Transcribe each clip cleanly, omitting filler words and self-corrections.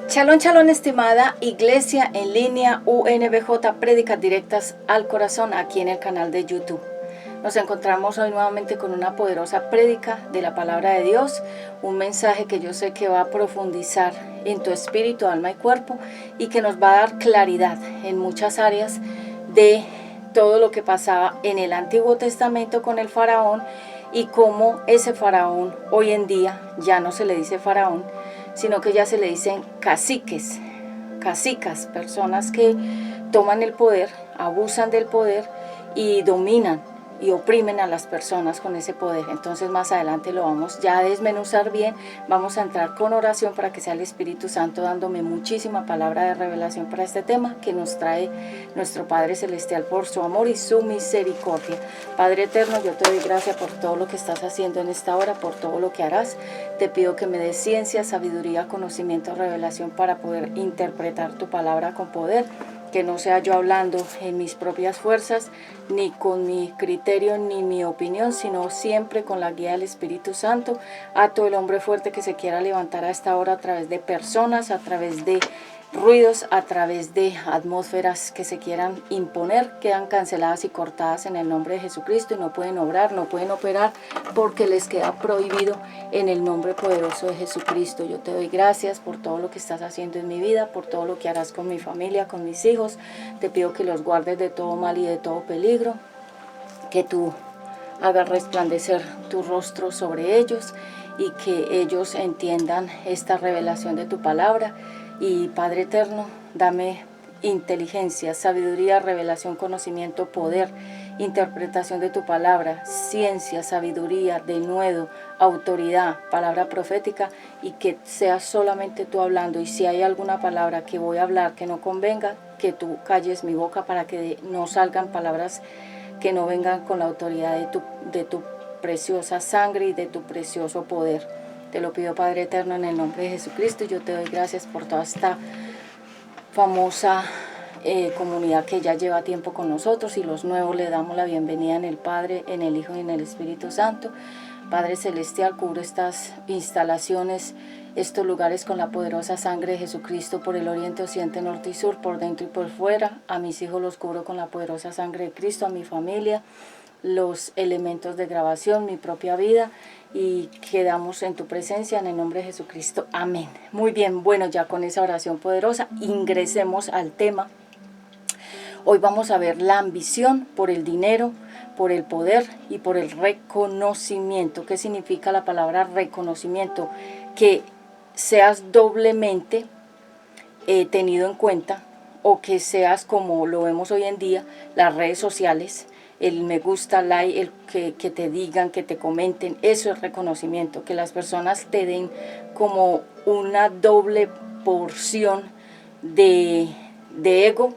Shalom, shalom, estimada Iglesia en línea UNBJ, prédicas directas al corazón aquí en el canal de YouTube. Nos encontramos hoy nuevamente con una poderosa prédica de la palabra de Dios, un mensaje que yo sé que va a profundizar en tu espíritu, alma y cuerpo y que nos va a dar claridad en muchas áreas de todo lo que pasaba en el Antiguo Testamento con el faraón y cómo ese faraón hoy en día ya no se le dice faraón, sino que ya se le dicen caciques, cacicas, personas que toman el poder, abusan del poder y dominan y oprimen a las personas con ese poder. Entonces más adelante lo vamos ya a desmenuzar bien, vamos a entrar con oración para que sea el Espíritu Santo dándome muchísima palabra de revelación para este tema que nos trae nuestro Padre Celestial por su amor y su misericordia. Padre eterno, yo te doy gracias por todo lo que estás haciendo en esta hora, por todo lo que harás. Te pido que me des ciencia, sabiduría, conocimiento, revelación para poder interpretar tu palabra con poder. Que no sea yo hablando en mis propias fuerzas, ni con mi criterio, ni mi opinión, sino siempre con la guía del Espíritu Santo. A todo el hombre fuerte que se quiera levantar a esta hora a través de personas, a través de ruidos, a través de atmósferas que se quieran imponer, quedan canceladas y cortadas en el nombre de Jesucristo y no pueden obrar, no pueden operar porque les queda prohibido en el nombre poderoso de Jesucristo. Yo te doy gracias por todo lo que estás haciendo en mi vida, por todo lo que harás con mi familia, con mis hijos. Te pido que los guardes de todo mal y de todo peligro, que tú hagas resplandecer tu rostro sobre ellos y que ellos entiendan esta revelación de tu palabra. Y Padre eterno, dame inteligencia, sabiduría, revelación, conocimiento, poder, interpretación de tu palabra, ciencia, sabiduría, denuedo, autoridad, palabra profética, y que sea solamente tú hablando. Y si hay alguna palabra que voy a hablar que no convenga, que tú calles mi boca para que no salgan palabras que no vengan con la autoridad de tu preciosa sangre y de tu precioso poder. Te lo pido, Padre eterno, en el nombre de Jesucristo. Y yo te doy gracias por toda esta famosa comunidad que ya lleva tiempo con nosotros, y los nuevos le damos la bienvenida en el Padre, en el Hijo y en el Espíritu Santo. Padre Celestial, cubre estas instalaciones, estos lugares con la poderosa sangre de Jesucristo por el oriente, occidente, norte y sur, por dentro y por fuera. A mis hijos los cubro con la poderosa sangre de Cristo, a mi familia, los elementos de grabación, mi propia vida, y quedamos en tu presencia en el nombre de Jesucristo. Amén. Muy bien, bueno, ya con esa oración poderosa ingresemos al tema. Hoy vamos a ver la ambición por el dinero, por el poder y por el reconocimiento. ¿Qué significa la palabra reconocimiento? Que seas doblemente tenido en cuenta, o que seas, como lo vemos hoy en día, las redes sociales, el me gusta, like, el que te digan, que te comenten, eso es reconocimiento. Que las personas te den como una doble porción de ego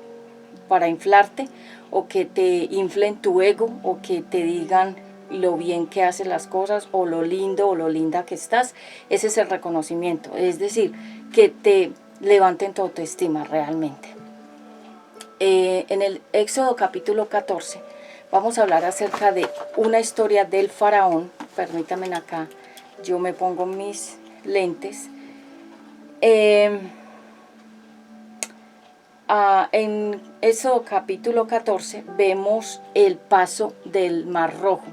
para inflarte, o que te inflen tu ego, o que te digan lo bien que haces las cosas, o lo lindo o lo linda que estás. Ese es el reconocimiento, es decir, que te levanten tu autoestima realmente. En el Éxodo capítulo 14 vamos a hablar acerca de una historia del faraón. Permítanme acá, yo me pongo mis lentes. En Éxodo capítulo 14 vemos el paso del Mar Rojo,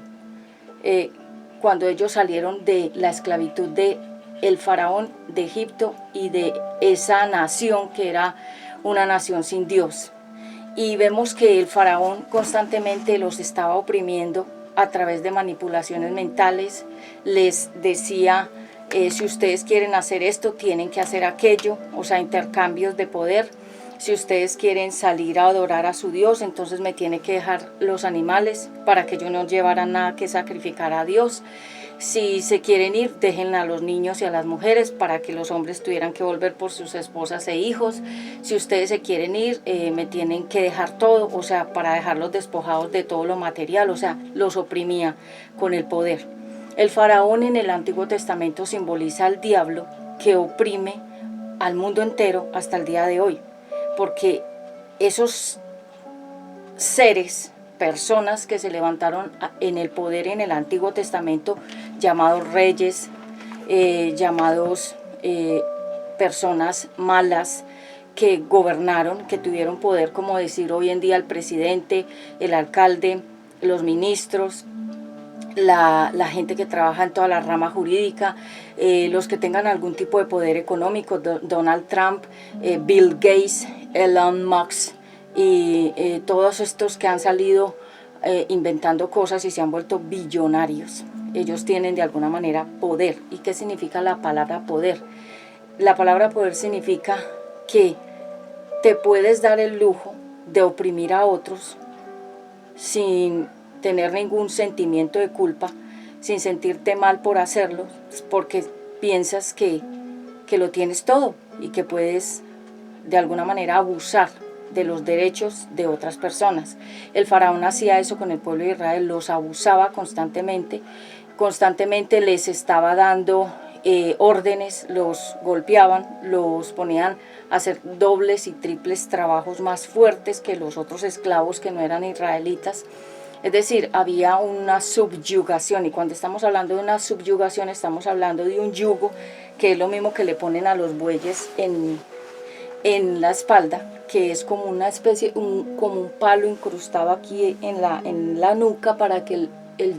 cuando ellos salieron de la esclavitud de el faraón de Egipto y de esa nación que era una nación sin Dios. Y vemos que el faraón constantemente los estaba oprimiendo a través de manipulaciones mentales. Les decía, si ustedes quieren hacer esto, tienen que hacer aquello, o sea, intercambios de poder. Si ustedes quieren salir a adorar a su Dios, entonces me tiene que dejar los animales para que yo no llevara nada que sacrificar a Dios. Si se quieren ir, dejen a los niños y a las mujeres para que los hombres tuvieran que volver por sus esposas e hijos. Si ustedes se quieren ir, me tienen que dejar todo, o sea, para dejarlos despojados de todo lo material, o sea, los oprimía con el poder. El faraón en el Antiguo Testamento simboliza al diablo que oprime al mundo entero hasta el día de hoy, porque esos seres, personas que se levantaron en el poder en el Antiguo Testamento, llamados reyes, llamados personas malas que gobernaron, que tuvieron poder, como decir hoy en día el presidente, el alcalde, los ministros, la gente que trabaja en toda la rama jurídica, los que tengan algún tipo de poder económico, Donald Trump, Bill Gates, Elon Musk y todos estos que han salido inventando cosas y se han vuelto billonarios. Ellos tienen de alguna manera poder. ¿Y qué significa la palabra poder? La palabra poder significa que te puedes dar el lujo de oprimir a otros sin tener ningún sentimiento de culpa, sin sentirte mal por hacerlo, porque piensas que lo tienes todo y que puedes de alguna manera abusar de los derechos de otras personas. El faraón hacía eso con el pueblo de Israel, los abusaba constantemente les estaba dando órdenes, los golpeaban, los ponían a hacer dobles y triples trabajos más fuertes que los otros esclavos que no eran israelitas. Es decir, había una subyugación, y cuando estamos hablando de una subyugación estamos hablando de un yugo, que es lo mismo que le ponen a los bueyes en la espalda, que es como una especie, como un palo incrustado aquí en la nuca para que el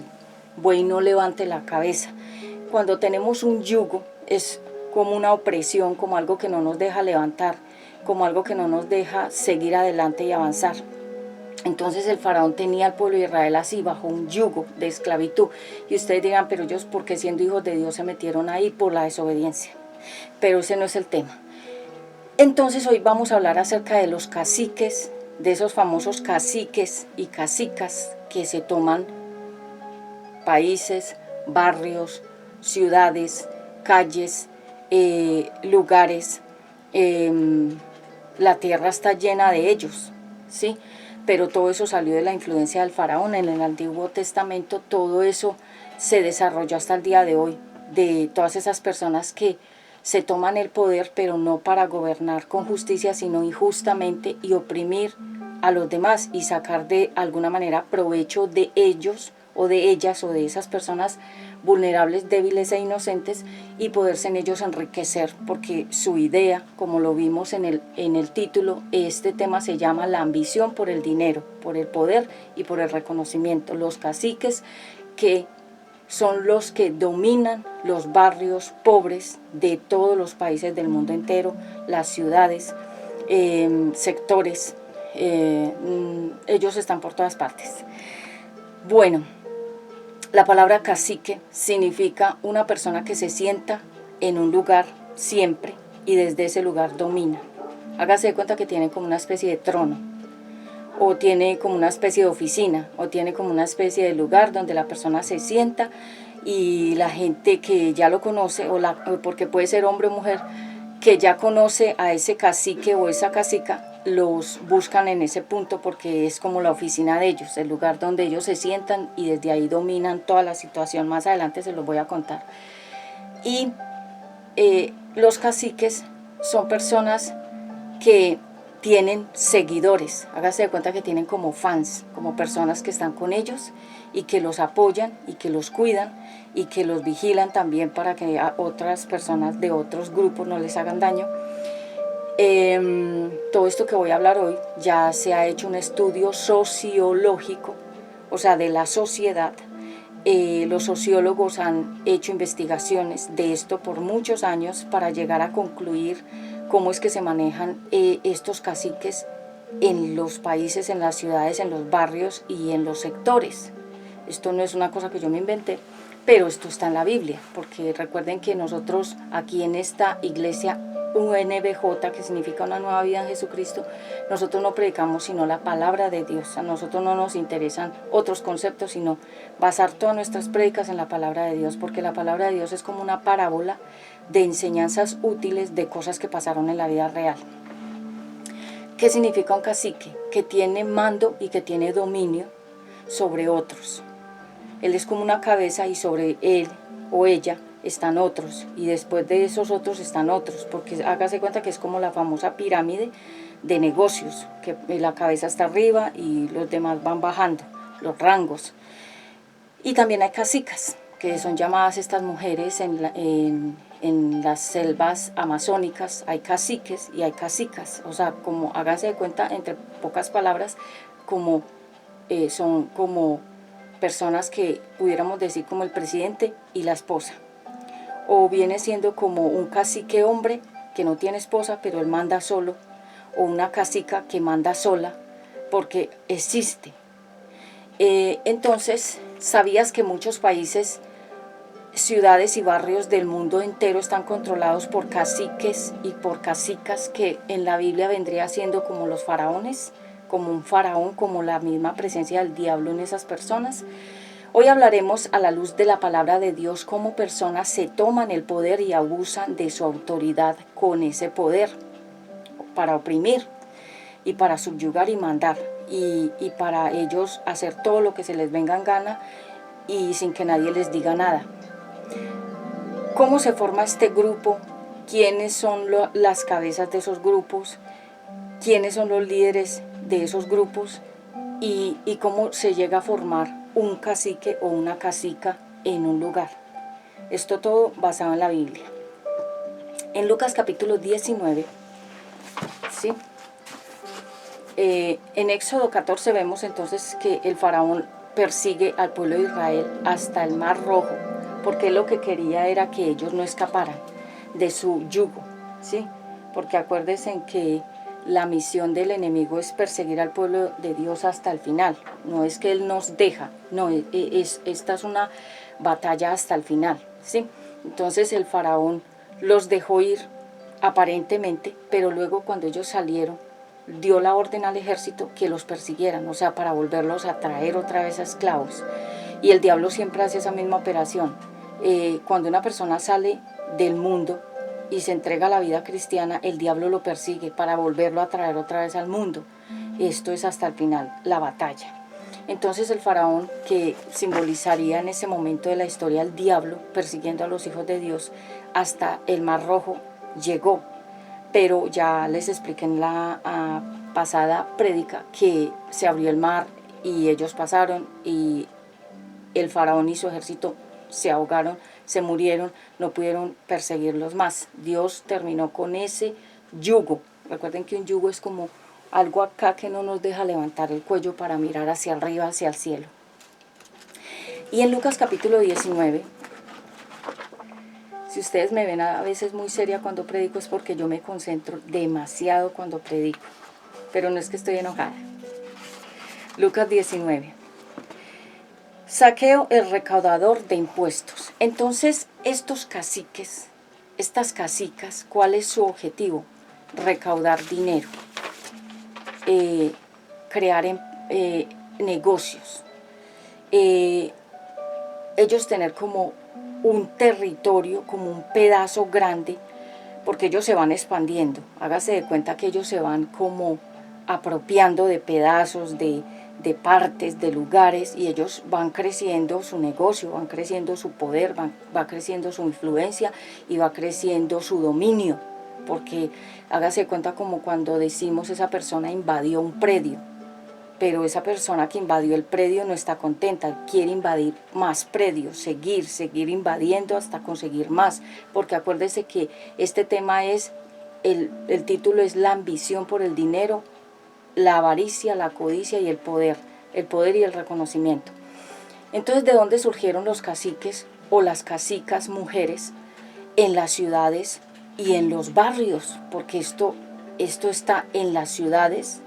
buey no levante la cabeza. Cuando tenemos un yugo es como una opresión, como algo que no nos deja levantar, como algo que no nos deja seguir adelante y avanzar. Entonces el faraón tenía al pueblo de Israel así, bajo un yugo de esclavitud. Y ustedes dirán, pero ellos, ¿por qué siendo hijos de Dios se metieron ahí? Por la desobediencia. Pero ese no es el tema. Entonces hoy vamos a hablar acerca de los caciques, de esos famosos caciques y cacicas que se toman países, barrios, ciudades, calles, lugares. La tierra está llena de ellos, ¿sí? Pero todo eso salió de la influencia del faraón. En el Antiguo Testamento todo eso se desarrolló hasta el día de hoy, de todas esas personas que se toman el poder, pero no para gobernar con justicia, sino injustamente, y oprimir a los demás y sacar de alguna manera provecho de ellos o de ellas o de esas personas vulnerables, débiles e inocentes, y poderse en ellos enriquecer, porque su idea, como lo vimos en el título, este tema se llama la ambición por el dinero, por el poder y por el reconocimiento. Los caciques, que son los que dominan los barrios pobres de todos los países del mundo entero, las ciudades, sectores, ellos están por todas partes. Bueno, la palabra cacique significa una persona que se sienta en un lugar siempre y desde ese lugar domina. Hágase de cuenta que tiene como una especie de trono, o tiene como una especie de oficina, o tiene como una especie de lugar donde la persona se sienta y la gente que ya lo conoce, porque puede ser hombre o mujer, que ya conoce a ese cacique o esa cacica, los buscan en ese punto porque es como la oficina de ellos, el lugar donde ellos se sientan y desde ahí dominan toda la situación. Más adelante se los voy a contar. Y los caciques son personas que tienen seguidores. Hágase de cuenta que tienen como fans, como personas que están con ellos y que los apoyan y que los cuidan y que los vigilan también para que a otras personas de otros grupos no les hagan daño. Todo esto que voy a hablar hoy ya se ha hecho un estudio sociológico, o sea, de la sociedad. Los sociólogos han hecho investigaciones de esto por muchos años para llegar a concluir cómo es que se manejan estos caciques en los países, en las ciudades, en los barrios y en los sectores. Esto no es una cosa que yo me inventé, pero esto está en la Biblia, porque recuerden que nosotros aquí en esta iglesia UNBJ, que significa una nueva vida en Jesucristo, nosotros no predicamos sino la palabra de Dios. A nosotros no nos interesan otros conceptos, sino basar todas nuestras prédicas en la palabra de Dios, porque la palabra de Dios es como una parábola de enseñanzas útiles de cosas que pasaron en la vida real. ¿Qué significa un cacique? Que tiene mando y que tiene dominio sobre otros. Él es como una cabeza y sobre él o ella están otros, y después de esos otros están otros, porque hágase cuenta que es como la famosa pirámide de negocios, que la cabeza está arriba y los demás van bajando, los rangos. Y también hay cacicas, que son llamadas estas mujeres en en las selvas amazónicas hay caciques y hay cacicas, o sea, como háganse de cuenta, entre pocas palabras, como son como personas que pudiéramos decir como el presidente y la esposa, o viene siendo como un cacique hombre que no tiene esposa pero él manda solo, o una cacica que manda sola porque existe. Entonces, ¿sabías que muchos países, ciudades y barrios del mundo entero están controlados por caciques y por cacicas que en la Biblia vendría siendo como los faraones, como un faraón, como la misma presencia del diablo en esas personas? Hoy hablaremos a la luz de la palabra de Dios cómo personas se toman el poder y abusan de su autoridad con ese poder para oprimir y para subyugar y mandar y para ellos hacer todo lo que se les venga en gana y sin que nadie les diga nada. ¿Cómo se forma este grupo? ¿Quiénes son las cabezas de esos grupos? ¿Quiénes son los líderes de esos grupos? Y cómo se llega a formar un cacique o una cacica en un lugar. Esto todo basado en la Biblia. En Lucas capítulo 19, ¿sí? En Éxodo 14 vemos entonces que el faraón persigue al pueblo de Israel hasta el Mar Rojo, porque lo que quería era que ellos no escaparan de su yugo, ¿sí? Porque acuérdense en que la misión del enemigo es perseguir al pueblo de Dios hasta el final. No es que él nos deja, no, esta es una batalla hasta el final, ¿sí? Entonces el faraón los dejó ir aparentemente, pero luego cuando ellos salieron, dio la orden al ejército que los persiguieran, o sea, para volverlos a traer otra vez a esclavos. Y el diablo siempre hace esa misma operación. Cuando una persona sale del mundo y se entrega a la vida cristiana, el diablo lo persigue para volverlo a traer otra vez al mundo. Esto es hasta el final, la batalla. Entonces el faraón, que simbolizaría en ese momento de la historia al diablo persiguiendo a los hijos de Dios hasta el Mar Rojo, llegó. Pero ya les expliqué en la pasada prédica que se abrió el mar y ellos pasaron y el faraón y su ejército se ahogaron, se murieron, no pudieron perseguirlos más. Dios terminó con ese yugo. Recuerden que un yugo es como algo acá que no nos deja levantar el cuello para mirar hacia arriba, hacia el cielo. Y en Lucas capítulo 19, si ustedes me ven a veces muy seria cuando predico es porque yo me concentro demasiado cuando predico, pero no es que estoy enojada. Lucas 19. Zaqueo, el recaudador de impuestos. Entonces, estos caciques, estas cacicas, ¿cuál es su objetivo? Recaudar dinero, crear negocios, ellos tener como un territorio, como un pedazo grande, porque ellos se van expandiendo. Hágase de cuenta que ellos se van como apropiando de pedazos, de partes, de lugares, y ellos van creciendo su negocio, van creciendo su poder, va creciendo su influencia y va creciendo su dominio, porque hágase de cuenta como cuando decimos esa persona invadió un predio, pero esa persona que invadió el predio no está contenta, quiere invadir más predios, seguir invadiendo hasta conseguir más, porque acuérdese que este tema es, el título es la ambición por el dinero, la avaricia, la codicia y el poder y el reconocimiento. Entonces, ¿de dónde surgieron los caciques o las cacicas mujeres? En las ciudades y en los barrios, porque esto está en las ciudades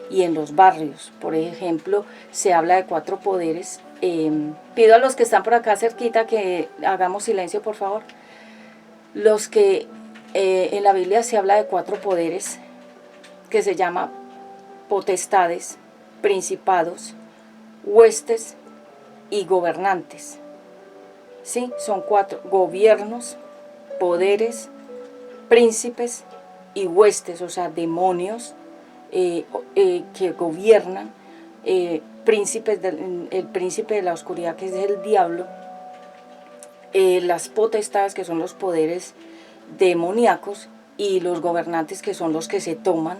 y en los barrios. Por ejemplo, se habla de 4 poderes. Pido a los que están por acá cerquita que hagamos silencio, por favor. Los que en la Biblia se habla de 4 poderes que se llama potestades, principados, huestes y gobernantes. Sí, son 4: gobiernos, poderes, príncipes y huestes, o sea, demonios que gobiernan, príncipes el príncipe de la oscuridad, que es el diablo, las potestades, que son los poderes demoníacos, y los gobernantes, que son los que se toman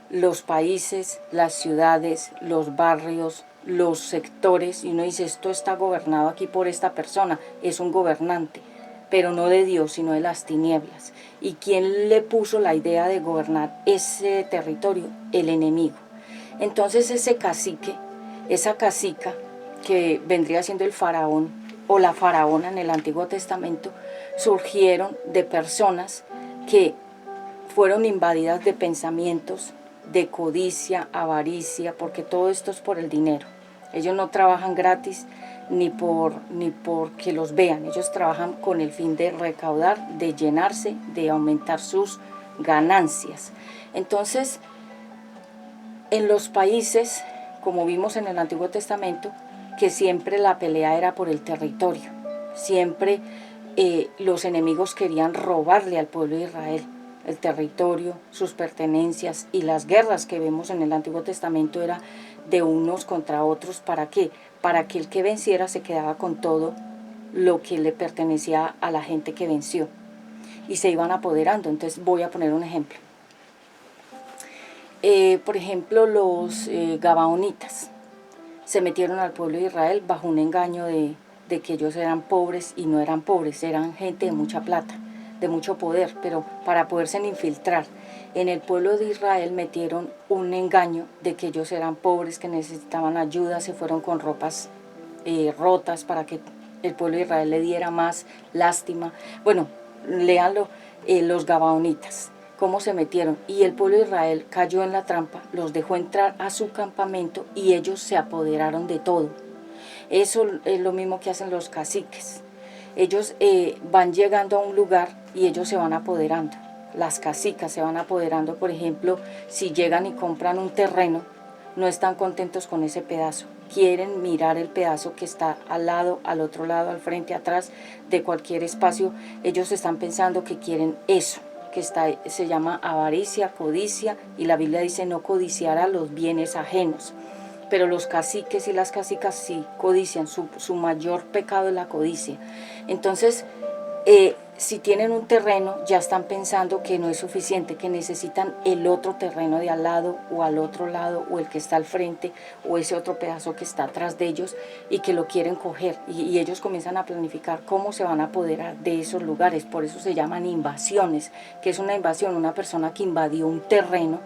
los países, las ciudades, los barrios, los sectores, y uno dice, esto está gobernado aquí por esta persona, es un gobernante. pero no de Dios, sino de las tinieblas. ¿Y quién le puso la idea de gobernar ese territorio? El enemigo. Entonces ese cacique, esa cacica, que vendría siendo el faraón o la faraona en el Antiguo Testamento, surgieron de personas que fueron invadidas de pensamientos de codicia, avaricia, porque todo esto es por el dinero. Ellos no trabajan gratis ni porque los vean, ellos trabajan con el fin de recaudar, de llenarse, de aumentar sus ganancias. Entonces, en los países, como vimos en el Antiguo Testamento, que siempre la pelea era por el territorio, siempre los enemigos querían robarle al pueblo de Israel el territorio, sus pertenencias, y las guerras que vemos en el Antiguo Testamento era de unos contra otros. ¿Para qué? Para que el que venciera se quedaba con todo lo que le pertenecía a la gente que venció y se iban apoderando. Entonces voy a poner un ejemplo. Por ejemplo, los gabaonitas se metieron al pueblo de Israel bajo un engaño de que ellos eran pobres, y no eran pobres, eran gente de mucha plata, de mucho poder, pero para poderse infiltrar en el pueblo de Israel metieron un engaño de que ellos eran pobres, que necesitaban ayuda, se fueron con ropas rotas para que el pueblo de Israel le diera más lástima. Bueno, léanlo, los gabaonitas, cómo se metieron, y el pueblo de Israel cayó en la trampa, los dejó entrar a su campamento y ellos se apoderaron de todo. Eso es lo mismo que hacen los caciques. Ellos van llegando a un lugar y ellos se van apoderando. Las cacicas se van apoderando. Por ejemplo, si llegan y compran un terreno, no están contentos con ese pedazo. Quieren mirar el pedazo que está al lado, al otro lado, al frente, atrás, de cualquier espacio. Ellos están pensando que quieren eso, que se llama avaricia, codicia, y la Biblia dice no codiciar a los bienes ajenos. Pero los caciques y las cacicas sí codician, su mayor pecado es la codicia. Entonces, si tienen un terreno, ya están pensando que no es suficiente, que necesitan el otro terreno de al lado, o al otro lado, o el que está al frente, o ese otro pedazo que está atrás de ellos, y que lo quieren coger. Y ellos comienzan a planificar cómo se van a apoderar de esos lugares. Por eso se llaman invasiones. ¿Qué es una invasión? Una persona que invadió un terreno,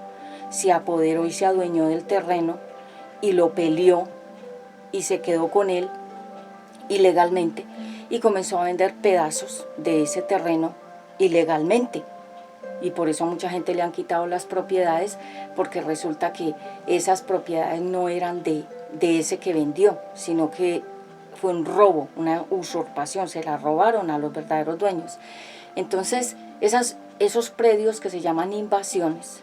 se apoderó y se adueñó del terreno, y lo peleó y se quedó con él ilegalmente, y comenzó a vender pedazos de ese terreno ilegalmente. Y por eso a mucha gente le han quitado las propiedades, porque resulta que esas propiedades no eran de ese que vendió, sino que fue un robo, una usurpación, se la robaron a los verdaderos dueños. Entonces, esos predios que se llaman invasiones,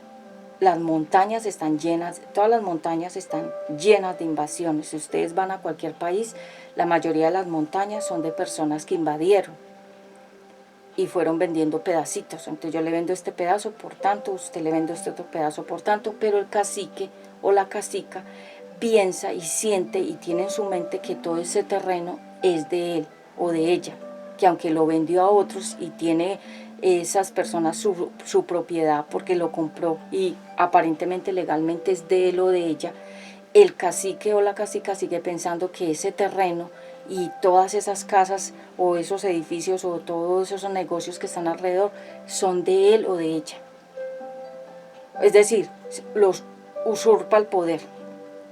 las montañas están llenas, todas las montañas están llenas de invasiones. Si ustedes van a cualquier país, la mayoría de las montañas son de personas que invadieron y fueron vendiendo pedacitos. Entonces yo le vendo este pedazo por tanto, usted le vende este otro pedazo por tanto, pero el cacique o la cacica piensa y siente y tiene en su mente que todo ese terreno es de él o de ella, que aunque lo vendió a otros y tiene esas personas su propiedad porque lo compró y aparentemente legalmente es de él o de ella, el cacique o la cacica sigue pensando que ese terreno y todas esas casas o esos edificios o todos esos negocios que están alrededor son de él o de ella. Es decir, los usurpa el poder.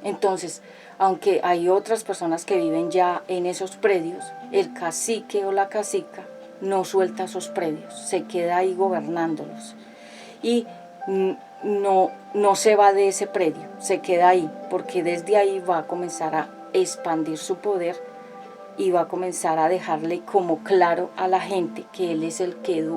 Entonces, aunque hay otras personas que viven ya en esos predios, el cacique o la cacica no suelta esos predios, se queda ahí gobernándolos y no se va de ese predio, se queda ahí, porque desde ahí va a comenzar a expandir su poder y va a comenzar a dejarle como claro a la gente que él es el que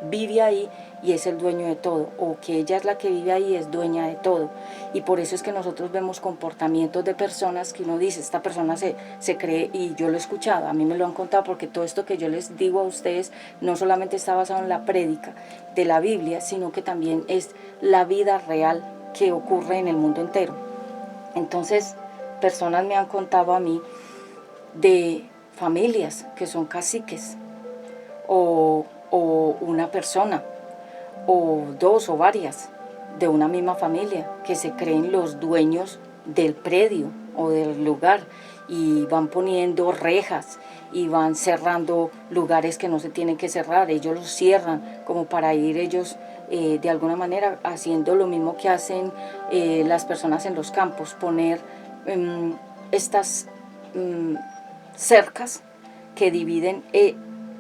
vive ahí y es el dueño de todo, o que ella es la que vive ahí y es dueña de todo. Y por eso es que nosotros vemos comportamientos de personas que uno dice, esta persona se cree, y yo lo he escuchado, a mí me lo han contado, porque todo esto que yo les digo a ustedes no solamente está basado en la prédica de la Biblia, sino que también es la vida real que ocurre en el mundo entero. Entonces, personas me han contado a mí de familias que son caciques, o una persona, o dos o varias de una misma familia que se creen los dueños del predio o del lugar, y van poniendo rejas y van cerrando lugares que no se tienen que cerrar. Ellos los cierran como para ir ellos de alguna manera haciendo lo mismo que hacen las personas en los campos, poner estas cercas que dividen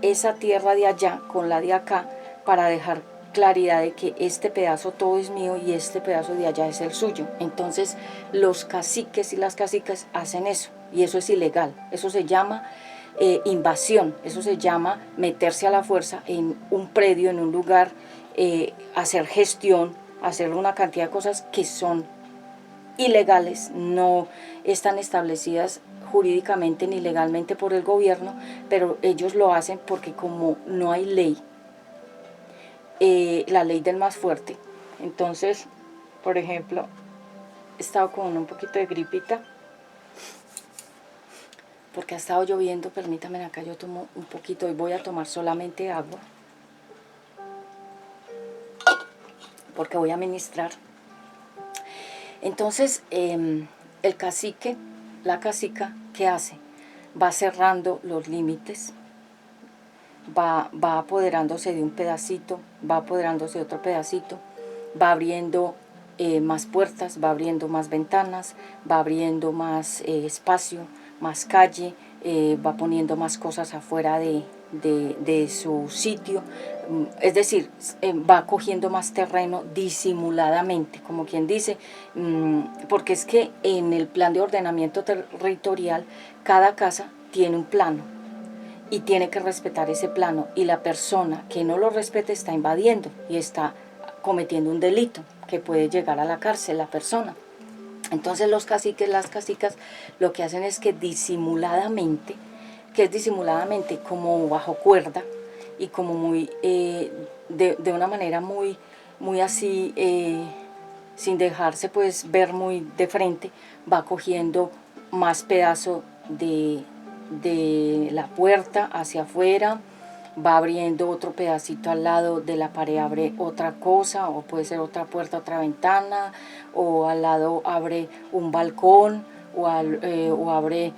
esa tierra de allá con la de acá, para dejar claridad de que este pedazo todo es mío y este pedazo de allá es el suyo. Entonces los caciques y las cacicas hacen eso, y eso es ilegal. Eso se llama invasión, eso se llama meterse a la fuerza en un predio, en un lugar, hacer gestión, hacer una cantidad de cosas que son ilegales, no están establecidas jurídicamente ni legalmente por el gobierno, pero ellos lo hacen porque como no hay ley, la ley del más fuerte. Entonces, por ejemplo, he estado con un poquito de gripita porque ha estado lloviendo. Permítanme, acá yo tomo un poquito y voy a tomar solamente agua porque voy a ministrar. Entonces, el cacique, la cacica, ¿qué hace? Va cerrando los límites, va apoderándose de un pedacito, va apoderándose de otro pedacito, va abriendo más puertas, va abriendo más ventanas, va abriendo más espacio, más calle, va poniendo más cosas afuera de su sitio, es decir, va cogiendo más terreno disimuladamente, como quien dice, porque es que en el plan de ordenamiento territorial cada casa tiene un plano y tiene que respetar ese plano, y la persona que no lo respete está invadiendo y está cometiendo un delito que puede llegar a la cárcel la persona. Entonces los caciques, las cacicas, lo que hacen es que disimuladamente, que es disimuladamente como bajo cuerda y como muy de una manera muy así, sin dejarse pues ver muy de frente, va cogiendo más pedazo de la puerta hacia afuera, va abriendo otro pedacito al lado de la pared, abre otra cosa, o puede ser otra puerta, otra ventana, o al lado abre un balcón, o abre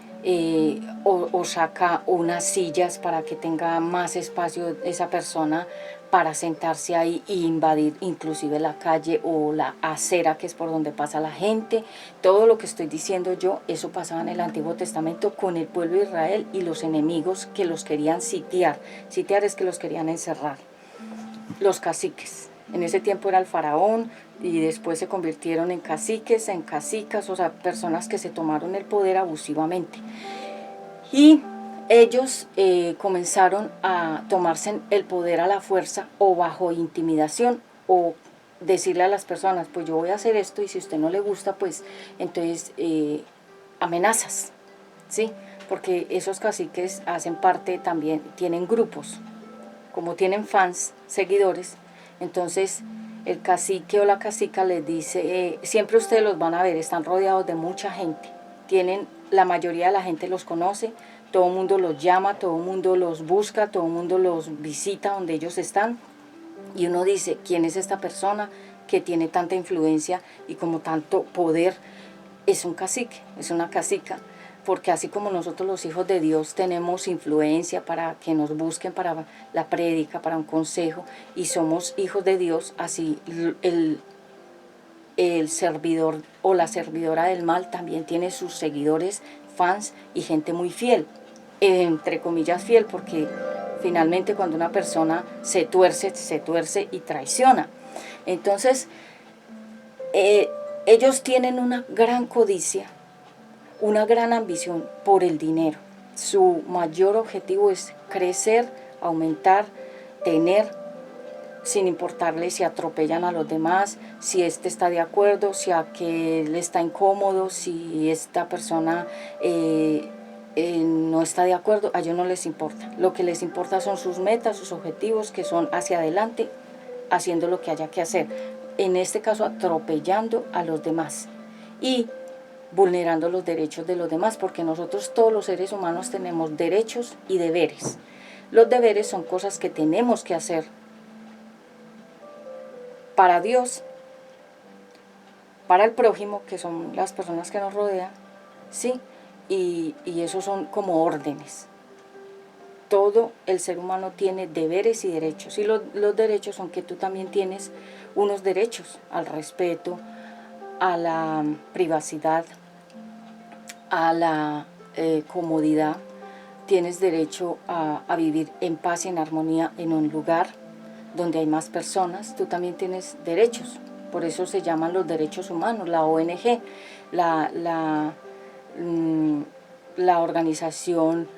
o saca unas sillas para que tenga más espacio esa persona para sentarse ahí e invadir inclusive la calle o la acera, que es por donde pasa la gente. Todo lo que estoy diciendo yo, eso pasaba en el Antiguo Testamento con el pueblo de Israel y los enemigos que los querían sitiar. Sitiar es que los querían encerrar. Los caciques. En ese tiempo era el faraón y después se convirtieron en caciques, en cacicas, o sea, personas que se tomaron el poder abusivamente. Y ellos comenzaron a tomarse el poder a la fuerza o bajo intimidación, o decirle a las personas, pues yo voy a hacer esto y si a usted no le gusta, pues entonces amenazas, ¿sí? Porque esos caciques hacen parte también, tienen grupos, como tienen fans, seguidores, entonces el cacique o la cacica les dice, siempre ustedes los van a ver, están rodeados de mucha gente, tienen, la mayoría de la gente los conoce, todo el mundo los llama, todo el mundo los busca, todo el mundo los visita donde ellos están, y uno dice, ¿quién es esta persona que tiene tanta influencia y como tanto poder? Es un cacique, es una cacica, porque así como nosotros los hijos de Dios tenemos influencia para que nos busquen para la prédica, para un consejo, y somos hijos de Dios, así el servidor o la servidora del mal también tiene sus seguidores, fans y gente muy fiel, entre comillas fiel, porque finalmente cuando una persona se tuerce y traiciona. Entonces, ellos tienen una gran codicia, una gran ambición por el dinero. Su mayor objetivo es crecer, aumentar, tener, sin importarle si atropellan a los demás, si este está de acuerdo, si aquel está incómodo, si esta persona no está de acuerdo, a ellos no les importa. Lo que les importa son sus metas, sus objetivos, que son hacia adelante, haciendo lo que haya que hacer. En este caso, atropellando a los demás y vulnerando los derechos de los demás, porque nosotros todos los seres humanos tenemos derechos y deberes. Los deberes son cosas que tenemos que hacer para Dios, para el prójimo, que son las personas que nos rodean, ¿sí? y esos son como órdenes. Todo el ser humano tiene deberes y derechos, y los derechos son que tú también tienes unos derechos al respeto, a la privacidad, a la comodidad. Tienes derecho a vivir en paz y en armonía en un lugar donde hay más personas. Tú también tienes derechos, por eso se llaman los derechos humanos. La ONG, la organización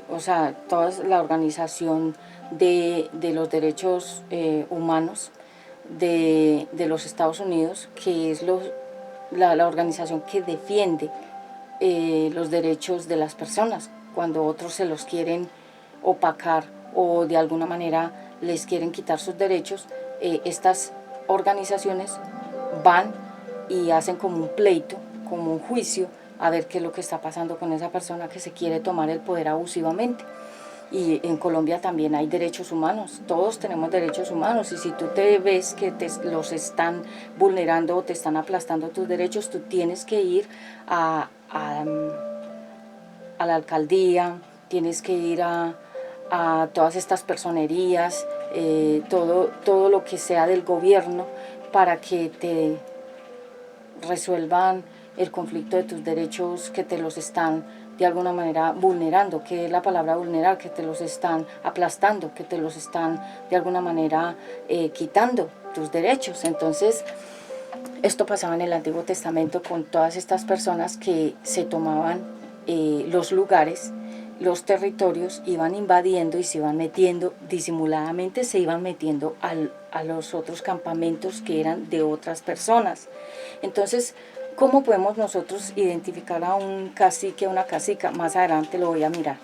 o sea, toda la organización de los derechos humanos de los Estados Unidos, que es la organización que defiende los derechos de las personas cuando otros se los quieren opacar o de alguna manera les quieren quitar sus derechos. Estas organizaciones van y hacen como un pleito, como un juicio, a ver qué es lo que está pasando con esa persona que se quiere tomar el poder abusivamente. Y en Colombia también hay derechos humanos, todos tenemos derechos humanos, y si tú te ves que los están vulnerando o te están aplastando tus derechos, tú tienes que ir a la alcaldía, tienes que ir a todas estas personerías, todo lo que sea del gobierno, para que te resuelvan el conflicto de tus derechos, que te los están de alguna manera vulnerando, que es la palabra vulnerar, que te los están aplastando, que te los están de alguna manera quitando tus derechos. Entonces, esto pasaba en el Antiguo Testamento con todas estas personas que se tomaban los lugares, los territorios, iban invadiendo y se iban metiendo, disimuladamente se iban metiendo a los otros campamentos que eran de otras personas. Entonces, ¿cómo podemos nosotros identificar a un cacique, a una cacica? Más adelante lo voy a mirar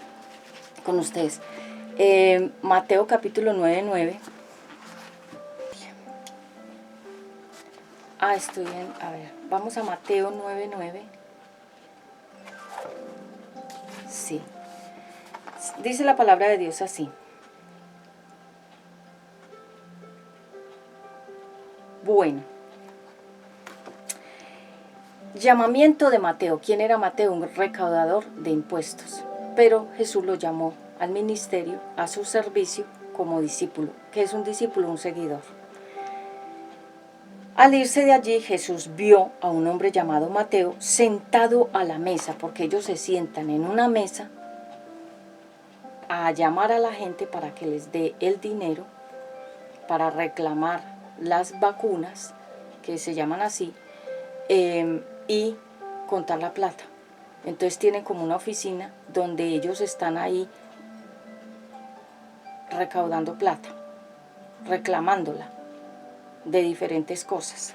con ustedes. Mateo capítulo 9:9. Estoy a ver, vamos a Mateo 9:9. Sí. Dice la palabra de Dios así. Bueno. Llamamiento de Mateo. ¿Quién era Mateo? Un recaudador de impuestos. Pero Jesús lo llamó al ministerio, a su servicio, como discípulo. ¿Qué es un discípulo? Un seguidor. Al irse de allí, Jesús vio a un hombre llamado Mateo sentado a la mesa, porque ellos se sientan en una mesa a llamar a la gente para que les dé el dinero para reclamar las vacunas, que se llaman así, y contar la plata. Entonces tienen como una oficina donde ellos están ahí recaudando plata, reclamándola de diferentes cosas.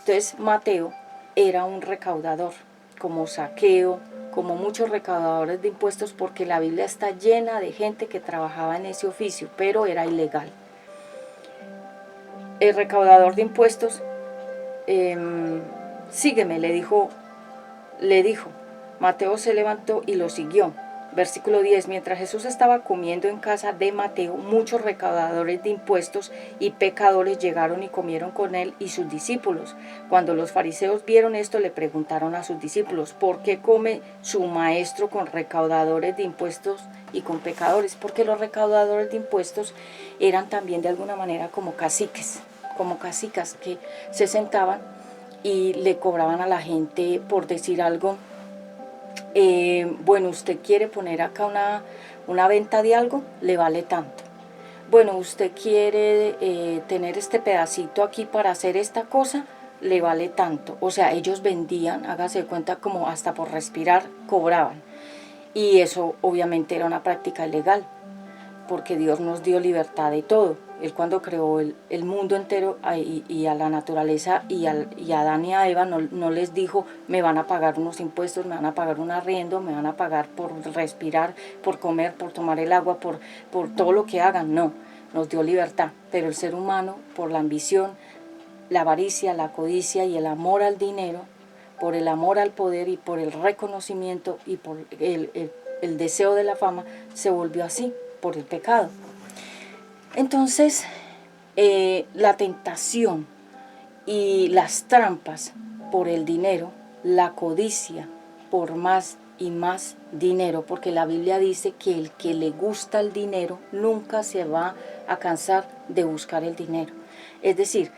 Entonces Mateo era un recaudador, como Zaqueo, como muchos recaudadores de impuestos, porque la Biblia está llena de gente que trabajaba en ese oficio, pero era ilegal. El recaudador de impuestos, sígueme, le dijo. Mateo se levantó y lo siguió. Versículo 10. Mientras Jesús estaba comiendo en casa de Mateo, muchos recaudadores de impuestos y pecadores llegaron y comieron con él y sus discípulos. Cuando los fariseos vieron esto, le preguntaron a sus discípulos: ¿por qué come su maestro con recaudadores de impuestos y con pecadores? Porque los recaudadores de impuestos eran también de alguna manera como caciques, como cacicas que se sentaban y le cobraban a la gente por decir algo. Bueno, usted quiere poner acá una venta de algo, le vale tanto. Bueno, usted quiere tener este pedacito aquí para hacer esta cosa, le vale tanto. O sea, ellos vendían, hágase de cuenta, como hasta por respirar cobraban. Y eso obviamente era una práctica ilegal, porque Dios nos dio libertad de todo. Él, cuando creó el mundo entero y a la naturaleza y a Adán y a Eva, no les dijo: me van a pagar unos impuestos, me van a pagar un arriendo, me van a pagar por respirar, por comer, por tomar el agua, por todo lo que hagan. No, nos dio libertad. Pero el ser humano, por la ambición, la avaricia, la codicia y el amor al dinero, por el amor al poder y por el reconocimiento y por el deseo de la fama, se volvió así por el pecado. Entonces, la tentación y las trampas por el dinero, la codicia por más y más dinero, porque la Biblia dice que el que le gusta el dinero nunca se va a cansar de buscar el dinero. Es decir,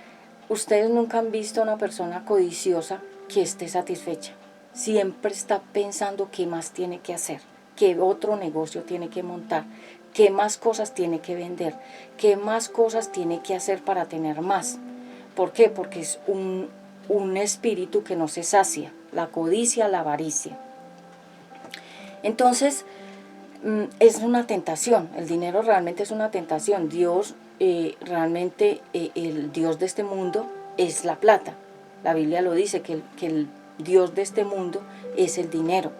ustedes nunca han visto a una persona codiciosa que esté satisfecha. Siempre está pensando qué más tiene que hacer, qué otro negocio tiene que montar, qué más cosas tiene que vender, qué más cosas tiene que hacer para tener más. ¿Por qué? Porque es un espíritu que no se sacia, la codicia, la avaricia. Entonces, es una tentación, el dinero realmente es una tentación. Dios, realmente, el Dios de este mundo es la plata. La Biblia lo dice, que el Dios de este mundo es el dinero.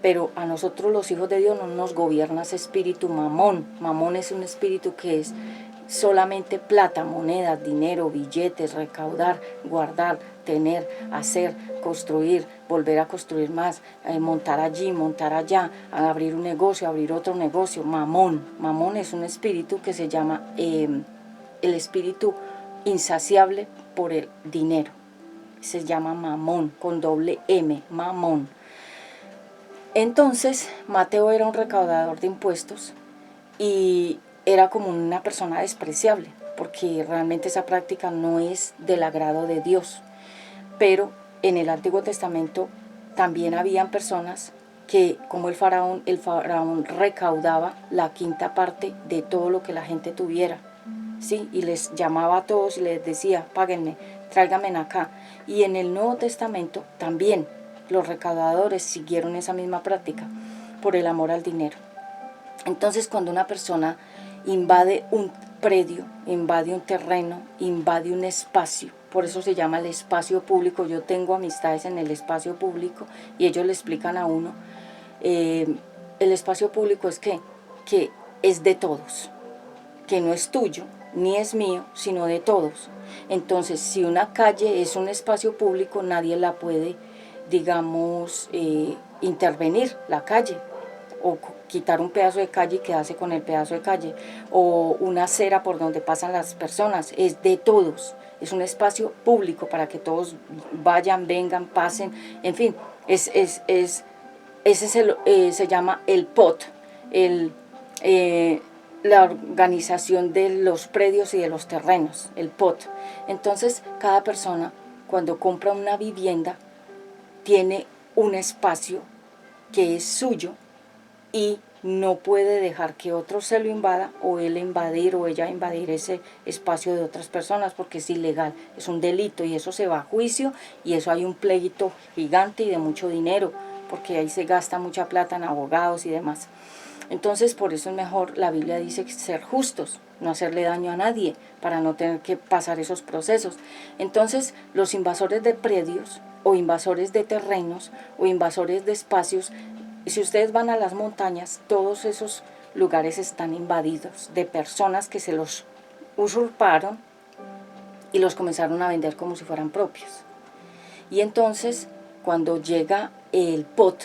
Pero a nosotros los hijos de Dios no nos gobierna ese espíritu mamón. Mamón es un espíritu que es solamente plata, monedas, dinero, billetes, recaudar, guardar, tener, hacer, construir, volver a construir más, montar allí, montar allá, abrir un negocio, abrir otro negocio. Mamón. Mamón es un espíritu que se llama el espíritu insaciable por el dinero. Se llama mamón, con doble M, mamón. Entonces, Mateo era un recaudador de impuestos y era como una persona despreciable, porque realmente esa práctica no es del agrado de Dios. Pero en el Antiguo Testamento también habían personas que, como el faraón recaudaba la quinta parte de todo lo que la gente tuviera, ¿sí? Y les llamaba a todos y les decía, páguenme, tráiganme acá. Y en el Nuevo Testamento también los recaudadores siguieron esa misma práctica por el amor al dinero. Entonces, cuando una persona invade un predio, invade un terreno, invade un espacio, por eso se llama el espacio público. Yo tengo amistades en el espacio público y ellos le explican a uno, el espacio público es que es de todos, que no es tuyo ni es mío, sino de todos. Entonces, si una calle es un espacio público, nadie la puede, digamos, intervenir la calle, o quitar un pedazo de calle y quedarse con el pedazo de calle, o una acera por donde pasan las personas. Es de todos, es un espacio público para que todos vayan, vengan, pasen, en fin, ese es se llama el POT, la organización de los predios y de los terrenos, el POT. Entonces, cada persona, cuando compra una vivienda, tiene un espacio que es suyo y no puede dejar que otro se lo invada, o él invadir o ella invadir ese espacio de otras personas, porque es ilegal, es un delito, y eso se va a juicio, y eso hay un pleito gigante y de mucho dinero, porque ahí se gasta mucha plata en abogados y demás. Entonces, por eso es mejor, la Biblia dice, ser justos, no hacerle daño a nadie, para no tener que pasar esos procesos. Entonces, los invasores de predios, o invasores de terrenos, o invasores de espacios, si ustedes van a las montañas, todos esos lugares están invadidos de personas que se los usurparon y los comenzaron a vender como si fueran propios. Y entonces, cuando llega el POT,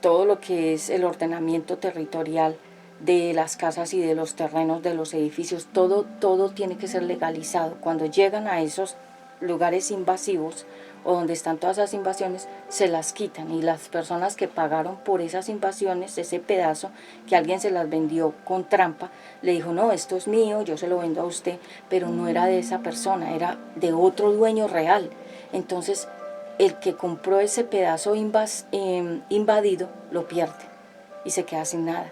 todo lo que es el ordenamiento territorial de las casas y de los terrenos, de los edificios, todo tiene que ser legalizado. Cuando llegan a esos lugares invasivos, o donde están todas esas invasiones, se las quitan, y las personas que pagaron por esas invasiones, ese pedazo que alguien se las vendió con trampa, le dijo, no, esto es mío, yo se lo vendo a usted, pero no era de esa persona, era de otro dueño real. Entonces, el que compró ese pedazo invadido lo pierde y se queda sin nada.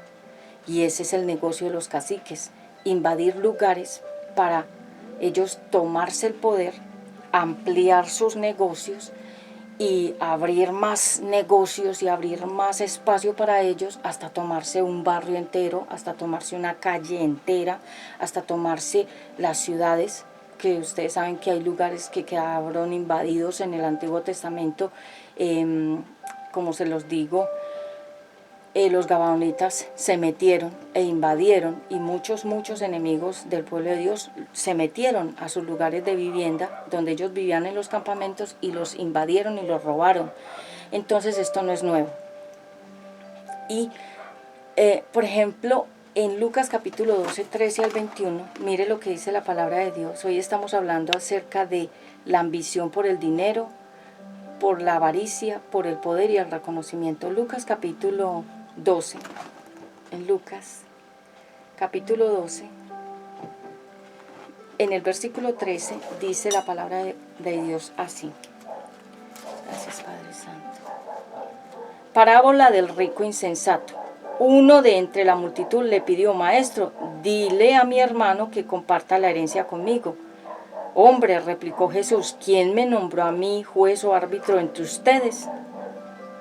Y ese es el negocio de los caciques, invadir lugares para ellos tomarse el poder, ampliar sus negocios y abrir más negocios y abrir más espacio para ellos, hasta tomarse un barrio entero, hasta tomarse una calle entera, hasta tomarse las ciudades, que ustedes saben que hay lugares que quedaron invadidos en el Antiguo Testamento, como se los digo, los gabaonitas se metieron e invadieron, y muchos enemigos del pueblo de Dios se metieron a sus lugares de vivienda, donde ellos vivían en los campamentos, y los invadieron y los robaron. Entonces, esto no es nuevo. Y, por ejemplo, en Lucas capítulo 12, 13 al 21, mire lo que dice la palabra de Dios. Hoy estamos hablando acerca de la ambición por el dinero, por la avaricia, por el poder y el reconocimiento. Lucas capítulo 12. En Lucas capítulo 12, en el versículo 13, dice la palabra de Dios así. Gracias, Padre Santo. Parábola del rico insensato. Uno de entre la multitud le pidió: Maestro, dile a mi hermano que comparta la herencia conmigo. Hombre, replicó Jesús, ¿quién me nombró a mí juez o árbitro entre ustedes?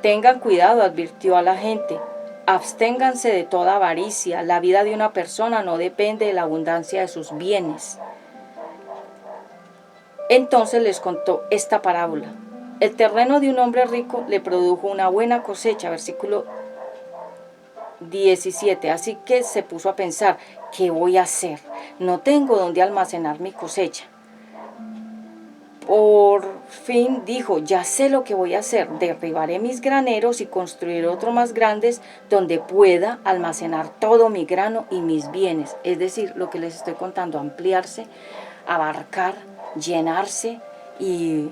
Tengan cuidado, advirtió a la gente. Absténganse de toda avaricia. La vida de una persona no depende de la abundancia de sus bienes. Entonces les contó esta parábola. El terreno de un hombre rico le produjo una buena cosecha, versículo 17. Así que se puso a pensar: ¿qué voy a hacer? No tengo dónde almacenar mi cosecha. Por fin dijo: ya sé lo que voy a hacer. Derribaré mis graneros y construiré otros más grandes donde pueda almacenar todo mi grano y mis bienes. Es decir, lo que les estoy contando: ampliarse, abarcar, llenarse y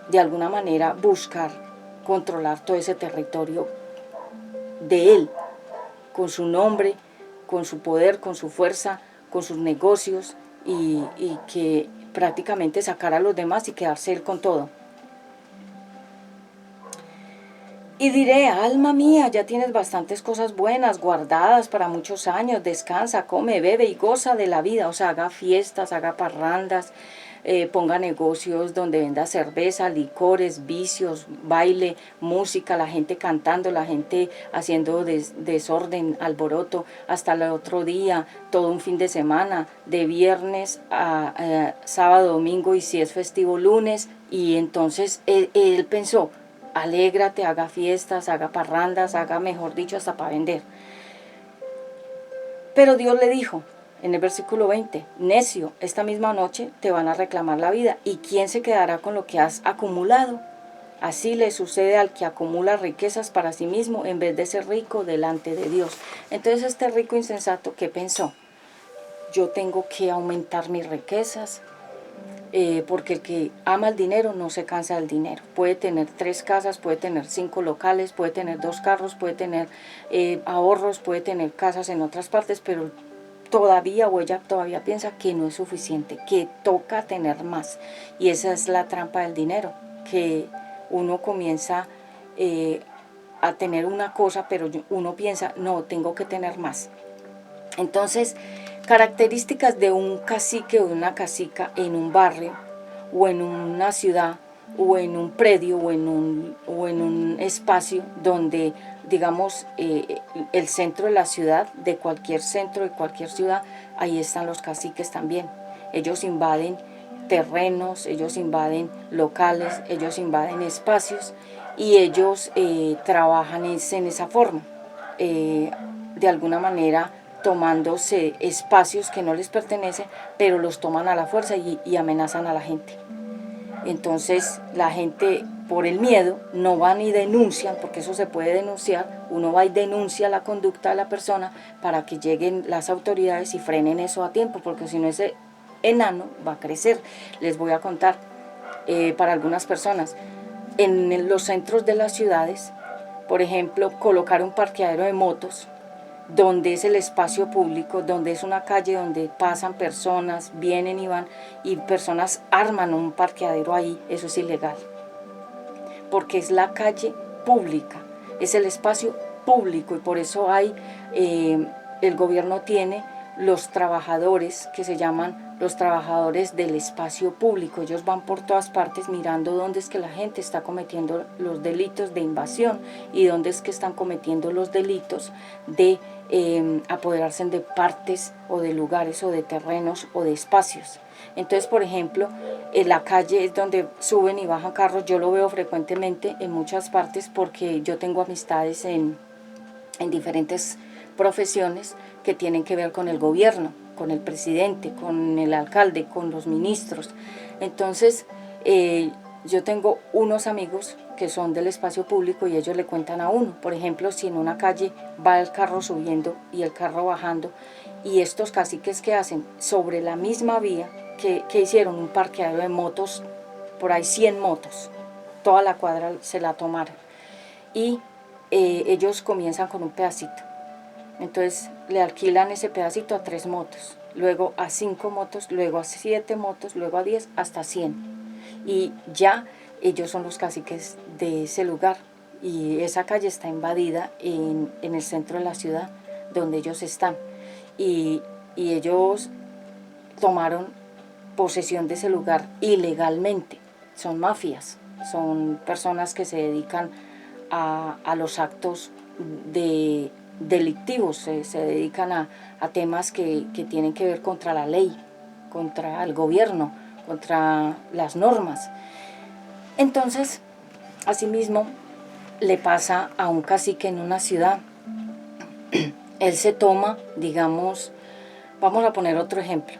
de alguna manera buscar controlar todo ese territorio de él, con su nombre, con su poder, con su fuerza, con sus negocios, y que prácticamente sacar a los demás y quedarse él con todo. Y diré: alma mía, ya tienes bastantes cosas buenas guardadas para muchos años, descansa, come, bebe y goza de la vida. O sea, haga fiestas, haga parrandas, ponga negocios donde venda cerveza, licores, vicios, baile, música, la gente cantando, la gente haciendo desorden, alboroto, hasta el otro día, todo un fin de semana, de viernes a sábado, domingo, y si es festivo, lunes. Y entonces él pensó: alégrate, haga fiestas, haga parrandas, haga, mejor dicho, hasta para vender. Pero Dios le dijo en el versículo 20: necio, esta misma noche te van a reclamar la vida, ¿y quién se quedará con lo que has acumulado? Así le sucede al que acumula riquezas para sí mismo en vez de ser rico delante de Dios. Entonces este rico insensato, ¿qué pensó? Yo tengo que aumentar mis riquezas, porque el que ama el dinero no se cansa del dinero. Puede tener 3 casas, puede tener 5 locales, puede tener 2 carros, puede tener ahorros, puede tener casas en otras partes, pero ella todavía piensa que no es suficiente, que toca tener más. Y esa es la trampa del dinero, que uno comienza a tener una cosa, pero uno piensa: no, tengo que tener más. Entonces, características de un cacique o de una cacica en un barrio, o en una ciudad, o en un predio, o en un espacio donde, digamos, el centro de la ciudad, de cualquier centro, de cualquier ciudad, ahí están los caciques también. Ellos invaden terrenos, ellos invaden locales, ellos invaden espacios, y ellos trabajan en esa forma, de alguna manera tomándose espacios que no les pertenecen, pero los toman a la fuerza y amenazan a la gente. Entonces la gente, por el miedo, no van y denuncian, porque eso se puede denunciar. Uno va y denuncia la conducta de la persona para que lleguen las autoridades y frenen eso a tiempo, porque si no, ese enano va a crecer. Les voy a contar, para algunas personas, en los centros de las ciudades, por ejemplo, colocar un parqueadero de motos, donde es el espacio público, donde es una calle donde pasan personas, vienen y van, y personas arman un parqueadero ahí. Eso es ilegal, porque es la calle pública, es el espacio público, y por eso hay, el gobierno tiene los trabajadores que se llaman los trabajadores del espacio público. Ellos van por todas partes mirando dónde es que la gente está cometiendo los delitos de invasión y dónde es que están cometiendo los delitos de apoderarse de partes o de lugares o de terrenos o de espacios. Entonces, por ejemplo, en la calle es donde suben y bajan carros. Yo lo veo frecuentemente en muchas partes, porque yo tengo amistades en diferentes profesiones que tienen que ver con el gobierno, con el presidente, con el alcalde, con los ministros. Entonces, yo tengo unos amigos que son del espacio público y ellos le cuentan a uno, por ejemplo, si en una calle va el carro subiendo y el carro bajando, y estos caciques que hacen sobre la misma vía, que hicieron un parqueadero de motos, por ahí 100 motos, toda la cuadra se la tomaron. Y ellos comienzan con un pedacito. Entonces le alquilan ese pedacito a 3 motos, luego a 5 motos, luego a 7 motos, luego a 10, hasta 100. Y ya ellos son los caciques de ese lugar. Y esa calle está invadida en el centro de la ciudad donde ellos están. Y ellos tomaron posesión de ese lugar ilegalmente. Son mafias, son personas que se dedican a los actos delictivos, se dedican a temas que tienen que ver contra la ley, contra el gobierno, contra las normas. Entonces, asimismo, le pasa a un cacique en una ciudad. Él se toma, digamos, vamos a poner otro ejemplo,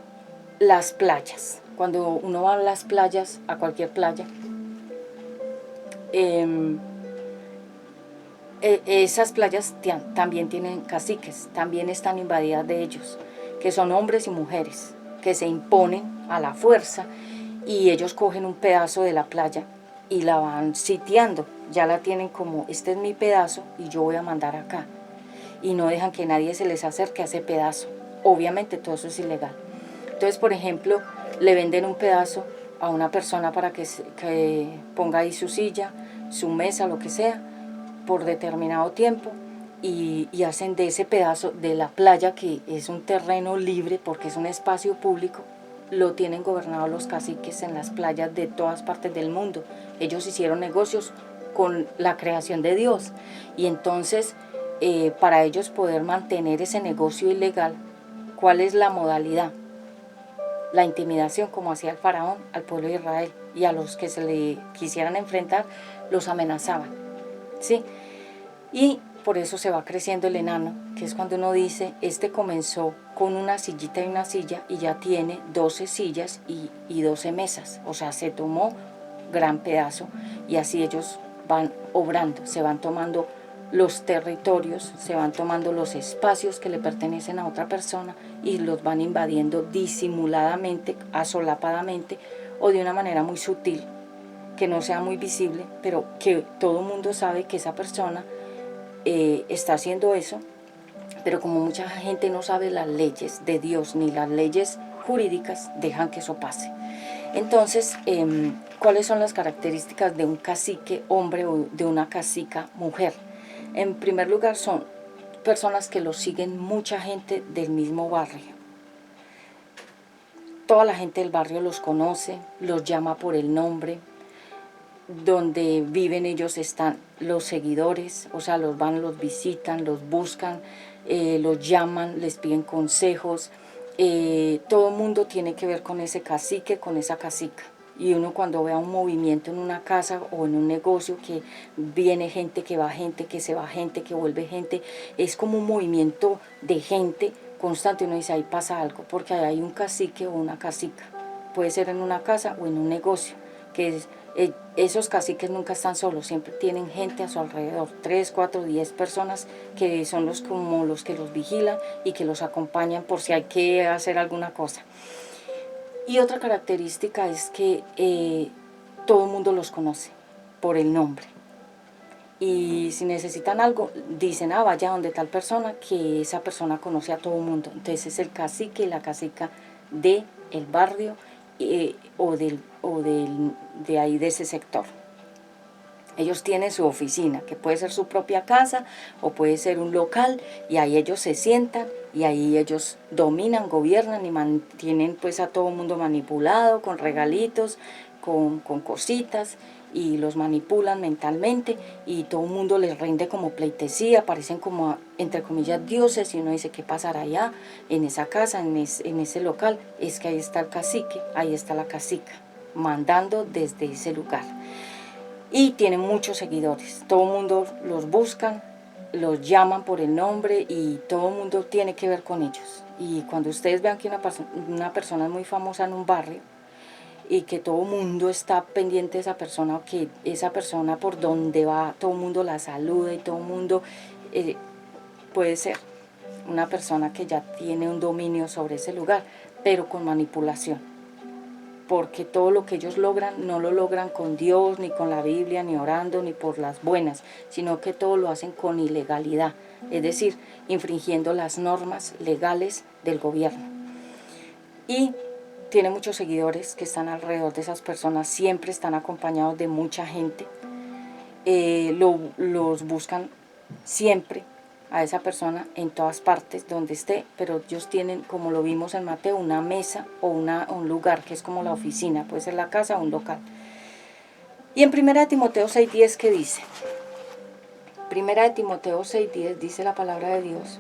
las playas. Cuando uno va a las playas, a cualquier playa, esas playas también tienen caciques, también están invadidas de ellos, que son hombres y mujeres, que se imponen a la fuerza y ellos cogen un pedazo de la playa y la van sitiando, ya la tienen como, este es mi pedazo y yo voy a mandar acá, y no dejan que nadie se les acerque a ese pedazo. Obviamente todo eso es ilegal. Entonces, por ejemplo, le venden un pedazo a una persona para que ponga ahí su silla, su mesa, lo que sea, por determinado tiempo, y hacen de ese pedazo de la playa, que es un terreno libre porque es un espacio público, lo tienen gobernado los caciques en las playas de todas partes del mundo. Ellos hicieron negocios con la creación de Dios, y entonces para ellos poder mantener ese negocio ilegal, ¿cuál es la modalidad? La intimidación, como hacía el faraón al pueblo de Israel, y a los que se le quisieran enfrentar los amenazaban, ¿sí? Y por eso se va creciendo el enano, que es cuando uno dice, este comenzó con una sillita y una silla y ya tiene 12 sillas y 12 mesas, o sea, se tomó gran pedazo, y así ellos van obrando, se van tomando los territorios, se van tomando los espacios que le pertenecen a otra persona y los van invadiendo disimuladamente, asolapadamente o de una manera muy sutil, que no sea muy visible, pero que todo el mundo sabe que esa persona está haciendo eso. Pero como mucha gente no sabe las leyes de Dios ni las leyes jurídicas, dejan que eso pase. Entonces, ¿cuáles son las características de un cacique hombre o de una cacica mujer? En primer lugar, son personas que los siguen mucha gente del mismo barrio. Toda la gente del barrio los conoce, los llama por el nombre. Donde viven ellos están los seguidores, o sea, los van, los visitan, los buscan, los llaman, les piden consejos. Todo el mundo tiene que ver con ese cacique, con esa cacica. Y uno cuando vea un movimiento en una casa o en un negocio, que viene gente, que va gente, que se va gente, que vuelve gente, es como un movimiento de gente constante. Uno dice, ahí pasa algo, porque hay un cacique o una cacica. Puede ser en una casa o en un negocio, que esos caciques nunca están solos, siempre tienen gente a su alrededor, 3, 4, 10 personas que son como los que los vigilan y que los acompañan por si hay que hacer alguna cosa. Y otra característica es que todo el mundo los conoce por el nombre. Y si necesitan algo, dicen, vaya donde tal persona, que esa persona conoce a todo el mundo. Entonces es el cacique y la cacica del barrio de ahí, de ese sector. Ellos tienen su oficina, que puede ser su propia casa o puede ser un local, y ahí ellos se sientan y ahí ellos dominan, gobiernan y mantienen pues a todo el mundo manipulado con regalitos, con cositas, y los manipulan mentalmente y todo el mundo les rinde como pleitesía, parecen como entre comillas dioses, y uno dice, ¿qué pasará allá en esa casa, en ese local? Es que ahí está el cacique, ahí está la cacica, mandando desde ese lugar. Y tienen muchos seguidores, todo el mundo los buscan, los llaman por el nombre y todo el mundo tiene que ver con ellos. Y cuando ustedes vean que una persona es muy famosa en un barrio y que todo el mundo está pendiente de esa persona, o que esa persona por donde va todo el mundo la saluda y todo el mundo, puede ser una persona que ya tiene un dominio sobre ese lugar, pero con manipulación. porque todo lo que ellos logran no lo logran con Dios, ni con la Biblia, ni orando, ni por las buenas, sino que todo lo hacen con ilegalidad, es decir, infringiendo las normas legales del gobierno. Y tiene muchos seguidores que están alrededor de esas personas, siempre están acompañados de mucha gente, los buscan siempre a esa persona en todas partes donde esté, pero ellos tienen, como lo vimos en Mateo, una mesa o un lugar que es como la oficina, puede ser la casa o un local. Y en 1 Timoteo 6:10, ¿qué dice? 1 Timoteo 6:10 dice la palabra de Dios: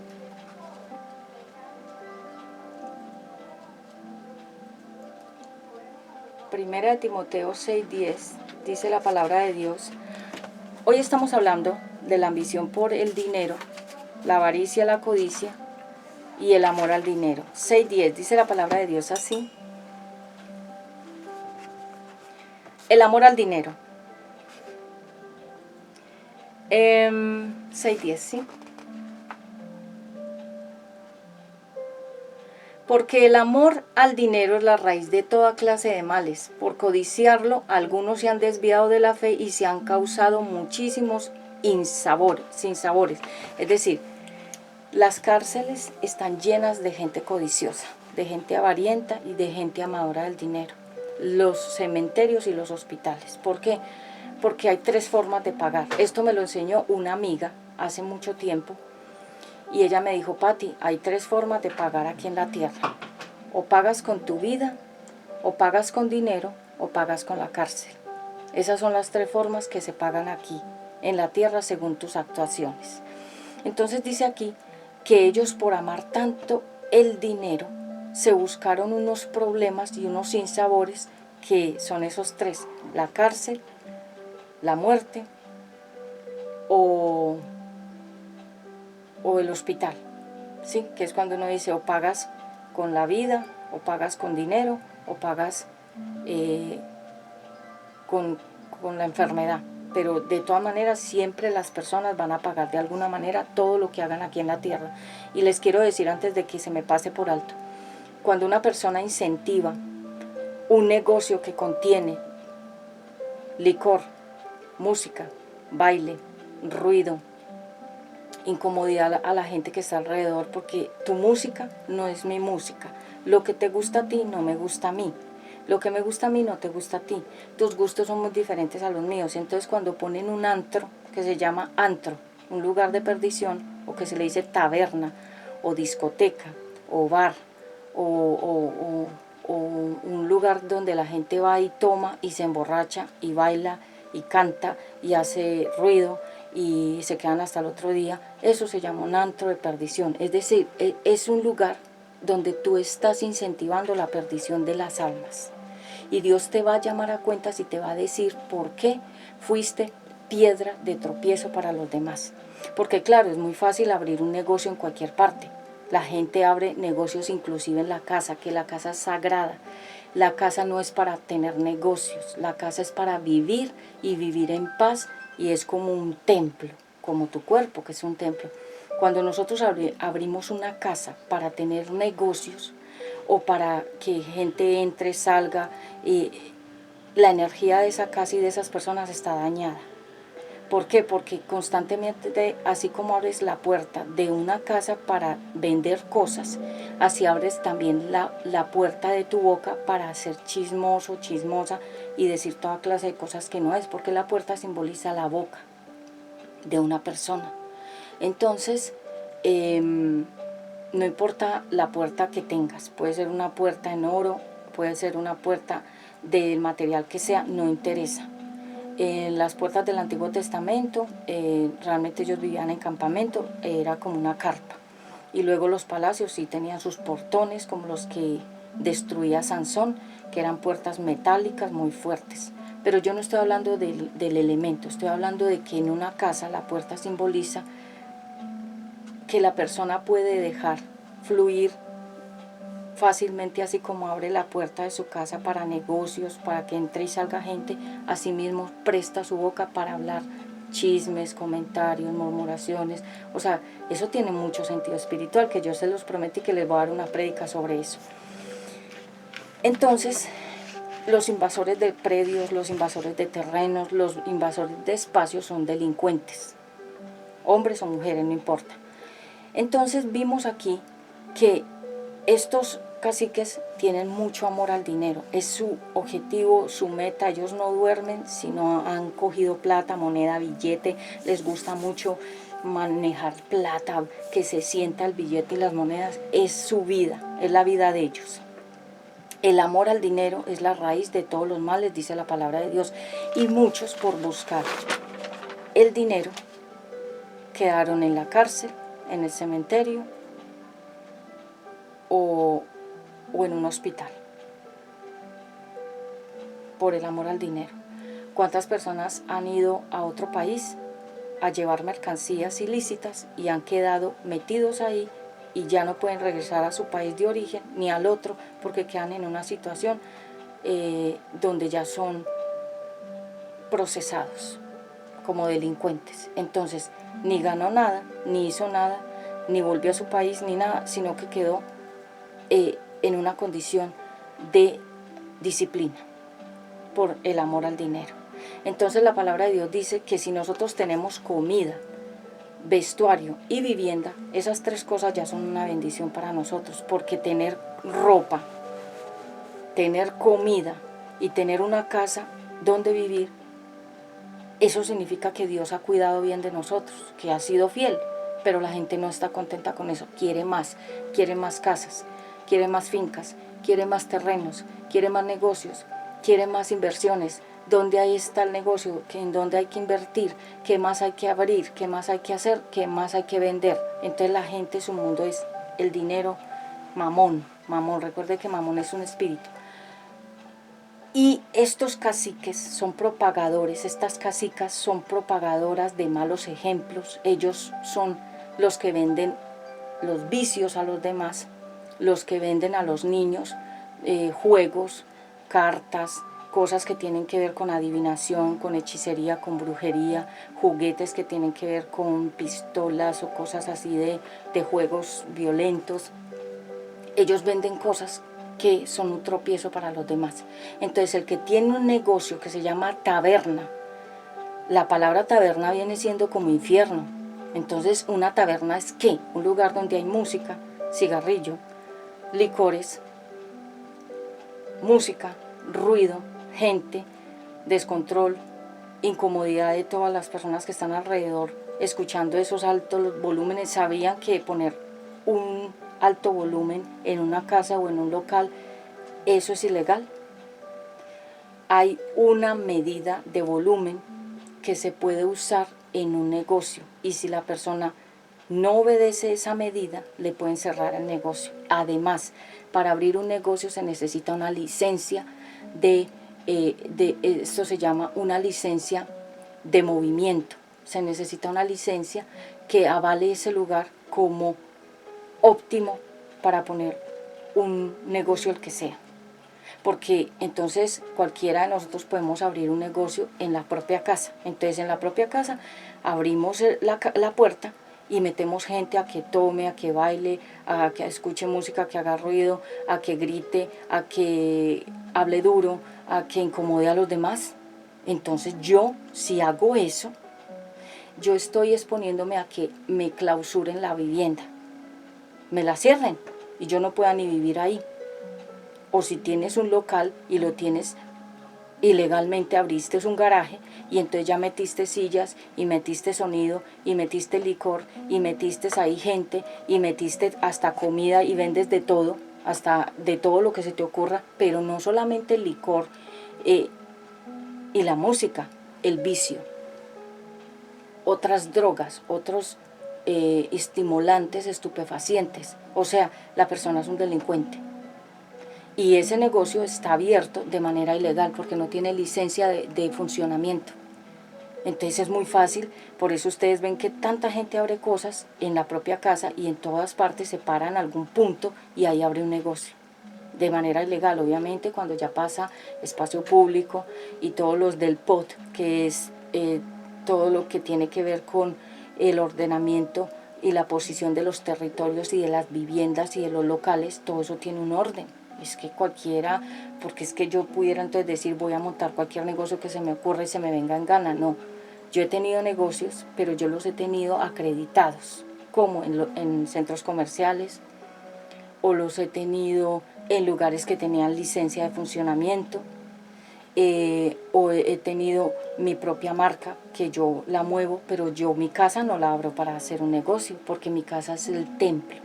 Primera de Timoteo 6:10 dice la palabra de Dios. Hoy estamos hablando de la ambición por el dinero, la avaricia, la codicia y el amor al dinero. 6:10 dice la palabra de Dios así: el amor al dinero. 6:10, ¿sí? Porque el amor al dinero es la raíz de toda clase de males. Por codiciarlo, algunos se han desviado de la fe y se han causado muchísimos sinsabores. Es decir, las cárceles están llenas de gente codiciosa, de gente avarienta y de gente amadora del dinero. Los cementerios y los hospitales. ¿Por qué? Porque hay 3 formas de pagar. Esto me lo enseñó una amiga hace mucho tiempo. Y ella me dijo: Pati, hay 3 formas de pagar aquí en la tierra. O pagas con tu vida, o pagas con dinero, o pagas con la cárcel. Esas son las 3 formas que se pagan aquí en la tierra según tus actuaciones. Entonces dice aquí que ellos, por amar tanto el dinero, se buscaron unos problemas y unos sinsabores, que son esos 3: la cárcel, la muerte o el hospital, ¿sí? Que es cuando uno dice: o pagas con la vida, o pagas con dinero, o pagas con la enfermedad. Pero de todas maneras siempre las personas van a pagar de alguna manera todo lo que hagan aquí en la tierra. Y les quiero decir, antes de que se me pase por alto, cuando una persona incentiva un negocio que contiene licor, música, baile, ruido, incomodidad a la gente que está alrededor, porque tu música no es mi música, lo que te gusta a ti no me gusta a mí, lo que me gusta a mí no te gusta a ti, tus gustos son muy diferentes a los míos. Entonces cuando ponen un antro, que se llama antro, un lugar de perdición, o que se le dice taberna, o discoteca, o bar, o un lugar donde la gente va y toma y se emborracha y baila y canta y hace ruido y se quedan hasta el otro día, eso se llama un antro de perdición. Es decir, es un lugar donde tú estás incentivando la perdición de las almas. Y Dios te va a llamar a cuentas y te va a decir por qué fuiste piedra de tropiezo para los demás. Porque claro, es muy fácil abrir un negocio en cualquier parte. La gente abre negocios inclusive en la casa, que la casa es sagrada. La casa no es para tener negocios, la casa es para vivir y vivir en paz, y es como un templo, como tu cuerpo, que es un templo. Cuando nosotros abrimos una casa para tener negocios o para que gente entre, salga, la energía de esa casa y de esas personas está dañada. ¿Por qué? Porque constantemente, así como abres la puerta de una casa para vender cosas, así abres también la puerta de tu boca para ser chismoso, chismosa y decir toda clase de cosas que no es, porque la puerta simboliza la boca de una persona. Entonces, no importa la puerta que tengas, puede ser una puerta en oro, puede ser una puerta del material que sea, no interesa. En las puertas del Antiguo Testamento, realmente ellos vivían en campamento, era como una carpa. Y luego los palacios sí tenían sus portones, como los que destruía Sansón, que eran puertas metálicas muy fuertes. Pero yo no estoy hablando del elemento, estoy hablando de que en una casa la puerta simboliza que la persona puede dejar fluir fácilmente, así como abre la puerta de su casa para negocios, para que entre y salga gente, asimismo presta su boca para hablar chismes, comentarios, murmuraciones. O sea, eso tiene mucho sentido espiritual, que yo se los prometí que les voy a dar una prédica sobre eso. Entonces, los invasores de predios, los invasores de terrenos, los invasores de espacios son delincuentes, hombres o mujeres, no importa. Entonces vimos aquí que estos caciques tienen mucho amor al dinero, es su objetivo, su meta. Ellos no duermen si no han cogido plata, moneda, billete. Les gusta mucho manejar plata, que se sienta el billete y las monedas. Es su vida, es la vida de ellos. El amor al dinero es la raíz de todos los males, dice la palabra de Dios. Y muchos, por buscar el dinero, quedaron en la cárcel, en el cementerio o en un hospital, por el amor al dinero. ¿Cuántas personas han ido a otro país a llevar mercancías ilícitas y han quedado metidos ahí y ya no pueden regresar a su país de origen ni al otro, porque quedan en una situación donde ya son procesados como delincuentes? Entonces, ni ganó nada, ni hizo nada, ni volvió a su país, ni nada, sino que quedó en una condición de disciplina por el amor al dinero. Entonces la palabra de Dios dice que si nosotros tenemos comida, vestuario y vivienda, esas tres cosas ya son una bendición para nosotros, porque tener ropa, tener comida y tener una casa donde vivir, eso significa que Dios ha cuidado bien de nosotros, que ha sido fiel. Pero la gente no está contenta con eso, quiere más casas, quiere más fincas, quiere más terrenos, quiere más negocios, quiere más inversiones. ¿Dónde ahí está el negocio? ¿En dónde hay que invertir? ¿Qué más hay que abrir? ¿Qué más hay que hacer? ¿Qué más hay que vender? Entonces la gente, su mundo es el dinero, mamón. Recuerde que mamón es un espíritu. Y estos caciques son propagadores, estas cacicas son propagadoras de malos ejemplos. Ellos son los que venden los vicios a los demás, los que venden a los niños juegos, cartas, cosas que tienen que ver con adivinación, con hechicería, con brujería, juguetes que tienen que ver con pistolas o cosas así de juegos violentos. Ellos venden cosas que son un tropiezo para los demás. Entonces el que tiene un negocio que se llama taberna, la palabra taberna viene siendo como infierno. Entonces una taberna es ¿qué? Un lugar donde hay música, cigarrillo, licores, música, ruido, gente, descontrol, incomodidad de todas las personas que están alrededor escuchando esos altos volúmenes. Sabían que poner un alto volumen en una casa o en un local, eso es ilegal. Hay una medida de volumen que se puede usar en un negocio, y si la persona no obedece esa medida, le pueden cerrar el negocio. Además, para abrir un negocio se necesita una licencia esto se llama una licencia de movimiento. Se necesita una licencia que avale ese lugar como óptimo para poner un negocio, el que sea. Porque entonces cualquiera de nosotros podemos abrir un negocio en la propia casa. Entonces en la propia casa abrimos la puerta y metemos gente a que tome, a que baile, a que escuche música, a que haga ruido, a que grite, a que hable duro, a que incomode a los demás. Entonces yo, si hago eso, yo estoy exponiéndome a que me clausuren la vivienda, me la cierren y yo no pueda ni vivir ahí. O si tienes un local y lo tienes ilegalmente, abriste un garaje y entonces ya metiste sillas y metiste sonido y metiste licor y metiste ahí gente y metiste hasta comida y vendes de todo, hasta de todo lo que se te ocurra, pero no solamente el licor y la música, el vicio, otras drogas, otros estimulantes, estupefacientes. O sea, la persona es un delincuente. Y ese negocio está abierto de manera ilegal porque no tiene licencia de funcionamiento. Entonces es muy fácil, por eso ustedes ven que tanta gente abre cosas en la propia casa y en todas partes se para en algún punto y ahí abre un negocio. De manera ilegal, obviamente, cuando ya pasa espacio público y todos los del POT, que es todo lo que tiene que ver con el ordenamiento y la posición de los territorios y de las viviendas y de los locales, todo eso tiene un orden. es que cualquiera, porque es que yo pudiera entonces decir voy a montar cualquier negocio que se me ocurra y se me venga en gana, no. Yo he tenido negocios, pero yo los he tenido acreditados, como en centros comerciales, o los he tenido en lugares que tenían licencia de funcionamiento, o he tenido mi propia marca que yo la muevo, pero yo mi casa no la abro para hacer un negocio, porque mi casa es el templo,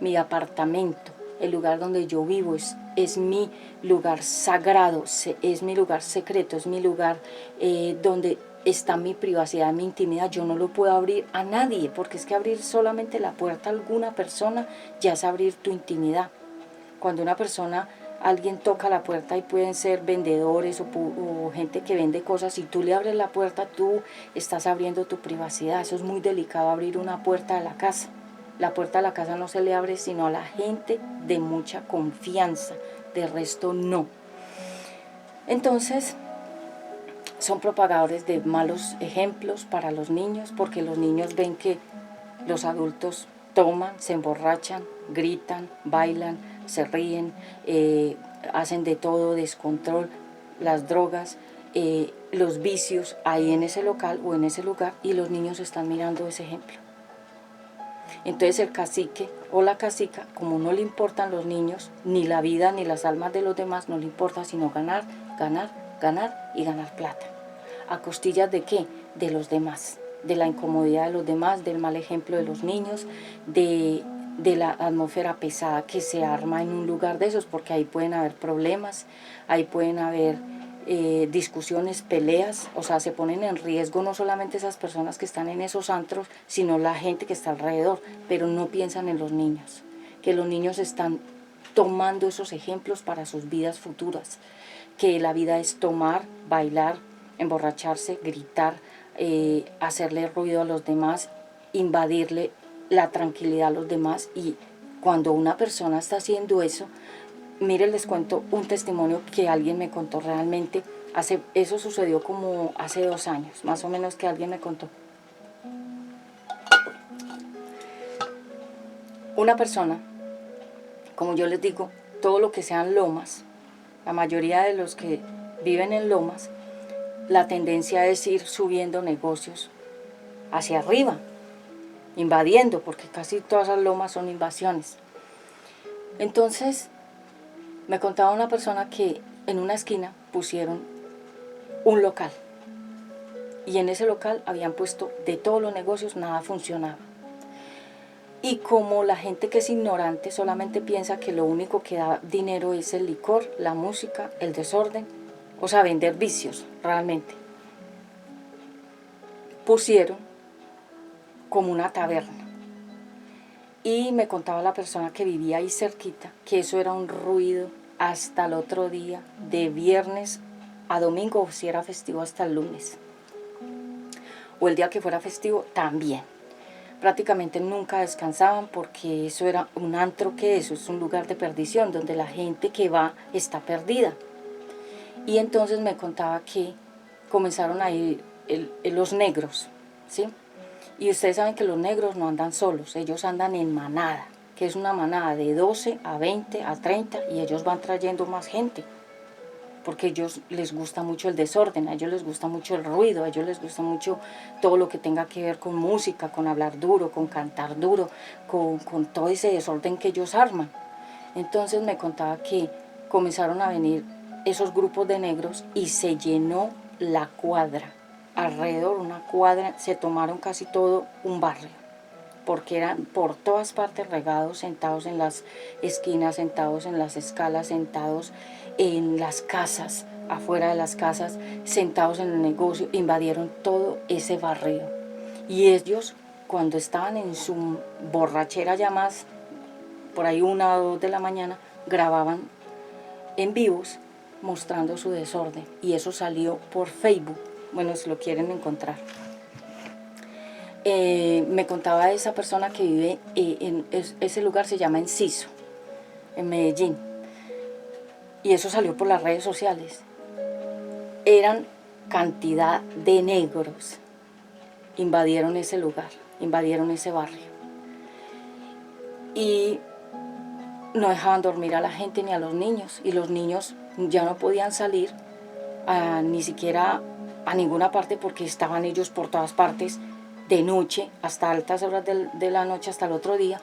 mi apartamento, el lugar donde yo vivo es mi lugar sagrado, es mi lugar secreto, es mi lugar donde está mi privacidad, mi intimidad. Yo no lo puedo abrir a nadie, porque es que abrir solamente la puerta a alguna persona ya es abrir tu intimidad. Cuando una persona, alguien toca la puerta y pueden ser vendedores o gente que vende cosas, y tú le abres la puerta, tú estás abriendo tu privacidad. Eso es muy delicado, abrir una puerta de la casa. La puerta de la casa no se le abre sino a la gente de mucha confianza, de resto no. Entonces, son propagadores de malos ejemplos para los niños, porque los niños ven que los adultos toman, se emborrachan, gritan, bailan, se ríen, hacen de todo, descontrol, las drogas, los vicios ahí en ese local o en ese lugar, y los niños están mirando ese ejemplo. Entonces el cacique o la cacica, como no le importan los niños, ni la vida ni las almas de los demás, no le importa sino ganar, ganar, ganar y ganar plata. ¿A costillas de qué? De los demás, de la incomodidad de los demás, del mal ejemplo de los niños, de la atmósfera pesada que se arma en un lugar de esos, porque ahí pueden haber problemas, ahí pueden haber discusiones, peleas, o sea, se ponen en riesgo no solamente esas personas que están en esos antros, sino la gente que está alrededor, pero no piensan en los niños, que los niños están tomando esos ejemplos para sus vidas futuras, que la vida es tomar, bailar, emborracharse, gritar, hacerle ruido a los demás, invadirle la tranquilidad a los demás. Y cuando una persona está haciendo eso, miren, les cuento un testimonio que alguien me contó realmente. Eso sucedió como hace 2 años, más o menos, que alguien me contó. Una persona, como yo les digo, todo lo que sean lomas, la mayoría de los que viven en lomas, la tendencia es ir subiendo negocios hacia arriba, invadiendo, porque casi todas las lomas son invasiones. Entonces, me contaba una persona que en una esquina pusieron un local, y en ese local habían puesto de todos los negocios, nada funcionaba. Y como la gente que es ignorante solamente piensa que lo único que da dinero es el licor, la música, el desorden, o sea, vender vicios realmente, pusieron como una taberna. Y me contaba la persona que vivía ahí cerquita que eso era un ruido hasta el otro día, de viernes a domingo, o si era festivo hasta el lunes, o el día que fuera festivo también. Prácticamente nunca descansaban, porque eso era un antro, que eso es un lugar de perdición, donde la gente que va está perdida. Y entonces me contaba que comenzaron a ir los negros, ¿sí? Y ustedes saben que los negros no andan solos, ellos andan en manada, que es una manada de 12 a 20 a 30, y ellos van trayendo más gente, porque a ellos les gusta mucho el desorden, a ellos les gusta mucho el ruido, a ellos les gusta mucho todo lo que tenga que ver con música, con hablar duro, con cantar duro, con todo ese desorden que ellos arman. Entonces me contaba que comenzaron a venir esos grupos de negros y se llenó la cuadra. Alrededor, una cuadra, se tomaron casi todo un barrio, porque eran por todas partes regados, sentados en las esquinas, sentados en las escalas, sentados en las casas, afuera de las casas, sentados en el negocio, invadieron todo ese barrio. Y ellos, cuando estaban en su borrachera ya más, por ahí 1 o 2 de la mañana, grababan en vivos mostrando su desorden, y eso salió por Facebook. Bueno, si lo quieren encontrar. Me contaba esa persona que vive en ese lugar, se llama Enciso, en Medellín, y eso salió por las redes sociales. Eran cantidad de negros, invadieron ese lugar, invadieron ese barrio, y no dejaban dormir a la gente ni a los niños, y los niños ya no podían salir ni siquiera a ninguna parte, porque estaban ellos por todas partes de noche, hasta altas horas de la noche, hasta el otro día,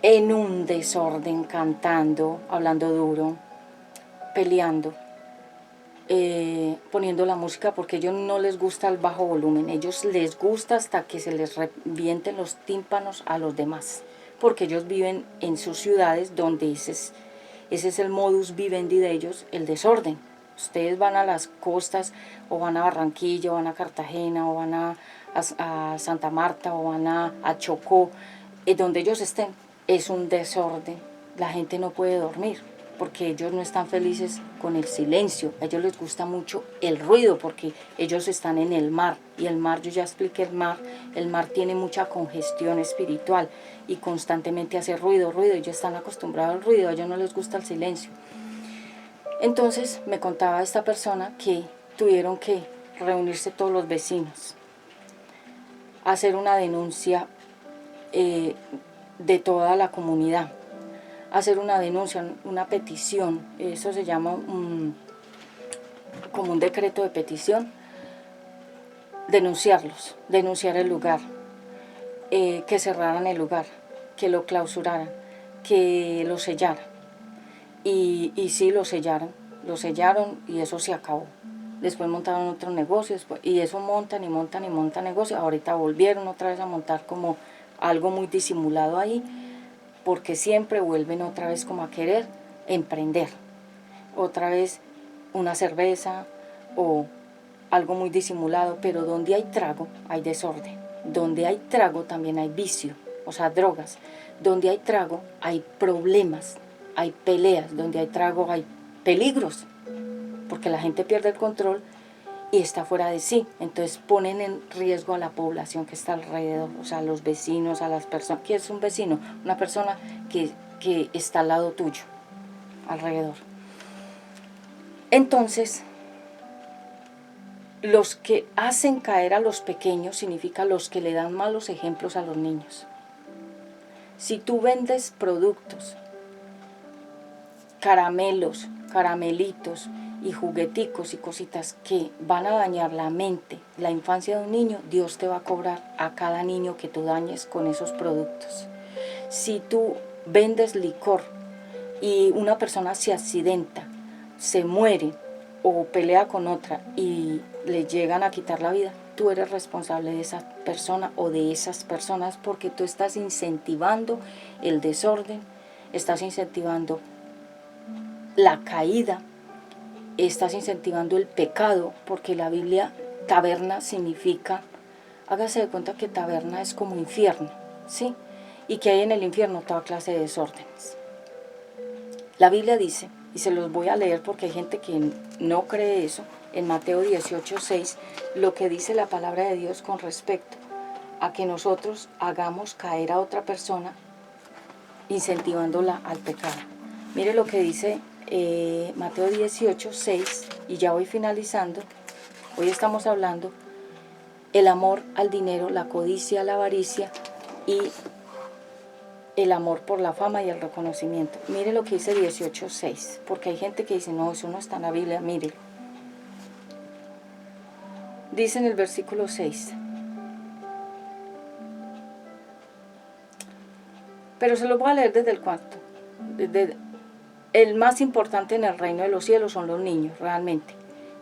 en un desorden, cantando, hablando duro, peleando, poniendo la música, porque a ellos no les gusta el bajo volumen, ellos les gusta hasta que se les revienten los tímpanos a los demás, porque ellos viven en sus ciudades donde ese es el modus vivendi de ellos, el desorden. Ustedes van a las costas, o van a Barranquilla, o van a Cartagena, o van a Santa Marta, o van a Chocó, donde ellos estén, es un desorden. La gente no puede dormir, porque ellos no están felices con el silencio. A ellos les gusta mucho el ruido, porque ellos están en el mar, y el mar, yo ya expliqué el mar tiene mucha congestión espiritual, y constantemente hace ruido, ellos están acostumbrados al ruido, a ellos no les gusta el silencio. Entonces me contaba esta persona que tuvieron que reunirse todos los vecinos, hacer una denuncia de toda la comunidad, hacer una denuncia, una petición, eso se llama como un decreto de petición, denunciar el lugar, que cerraran el lugar, que lo clausuraran, que lo sellaran. Y sí, lo sellaron y eso se acabó. Después montaron otro negocio, y eso montan negocio. Ahorita volvieron otra vez a montar como algo muy disimulado ahí, porque siempre vuelven otra vez como a querer emprender. Otra vez una cerveza o algo muy disimulado, pero donde hay trago hay desorden. Donde hay trago también hay vicio, o sea, drogas. Donde hay trago hay problemas, hay peleas. Donde hay trago hay peligros, porque la gente pierde el control y está fuera de sí. Entonces ponen en riesgo a la población que está alrededor, o sea, a los vecinos, a las personas. ¿Qué es un vecino? Una persona que está al lado tuyo, alrededor. Entonces, los que hacen caer a los pequeños significa los que le dan malos ejemplos a los niños. Si tú vendes productos, caramelos, caramelitos y jugueticos y cositas que van a dañar la mente, la infancia de un niño, Dios te va a cobrar a cada niño que tú dañes con esos productos. Si tú vendes licor y una persona se accidenta, se muere o pelea con otra y le llegan a quitar la vida, tú eres responsable de esa persona o de esas personas, porque tú estás incentivando el desorden, estás incentivando la caída, estás incentivando el pecado, porque la Biblia, taberna significa, hágase de cuenta que taberna es como infierno, ¿sí? Y que hay en el infierno toda clase de desórdenes. La Biblia dice, y se los voy a leer porque hay gente que no cree eso, en Mateo 18:6, lo que dice la palabra de Dios con respecto a que nosotros hagamos caer a otra persona incentivándola al pecado. Mire lo que dice Mateo 18:6, y ya voy finalizando. Hoy estamos hablando el amor al dinero, la codicia, la avaricia y el amor por la fama y el reconocimiento. Mire lo que dice 18:6, porque hay gente que dice, no, eso no está en la Biblia. Mire, dice en el versículo 6, pero se lo voy a leer desde el cuarto. El más importante en el reino de los cielos son los niños, realmente.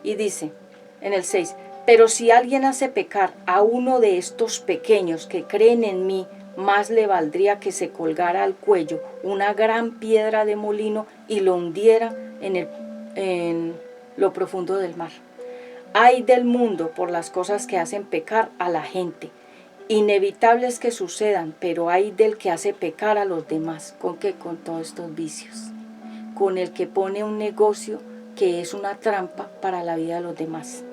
Y dice en el 6, pero si alguien hace pecar a uno de estos pequeños que creen en mí, más le valdría que se colgara al cuello una gran piedra de molino y lo hundiera en lo profundo del mar. Ay del mundo por las cosas que hacen pecar a la gente. Inevitables que sucedan, pero hay del que hace pecar a los demás. ¿Con qué? Con todos estos vicios. Con el que pone un negocio que es una trampa para la vida de los demás.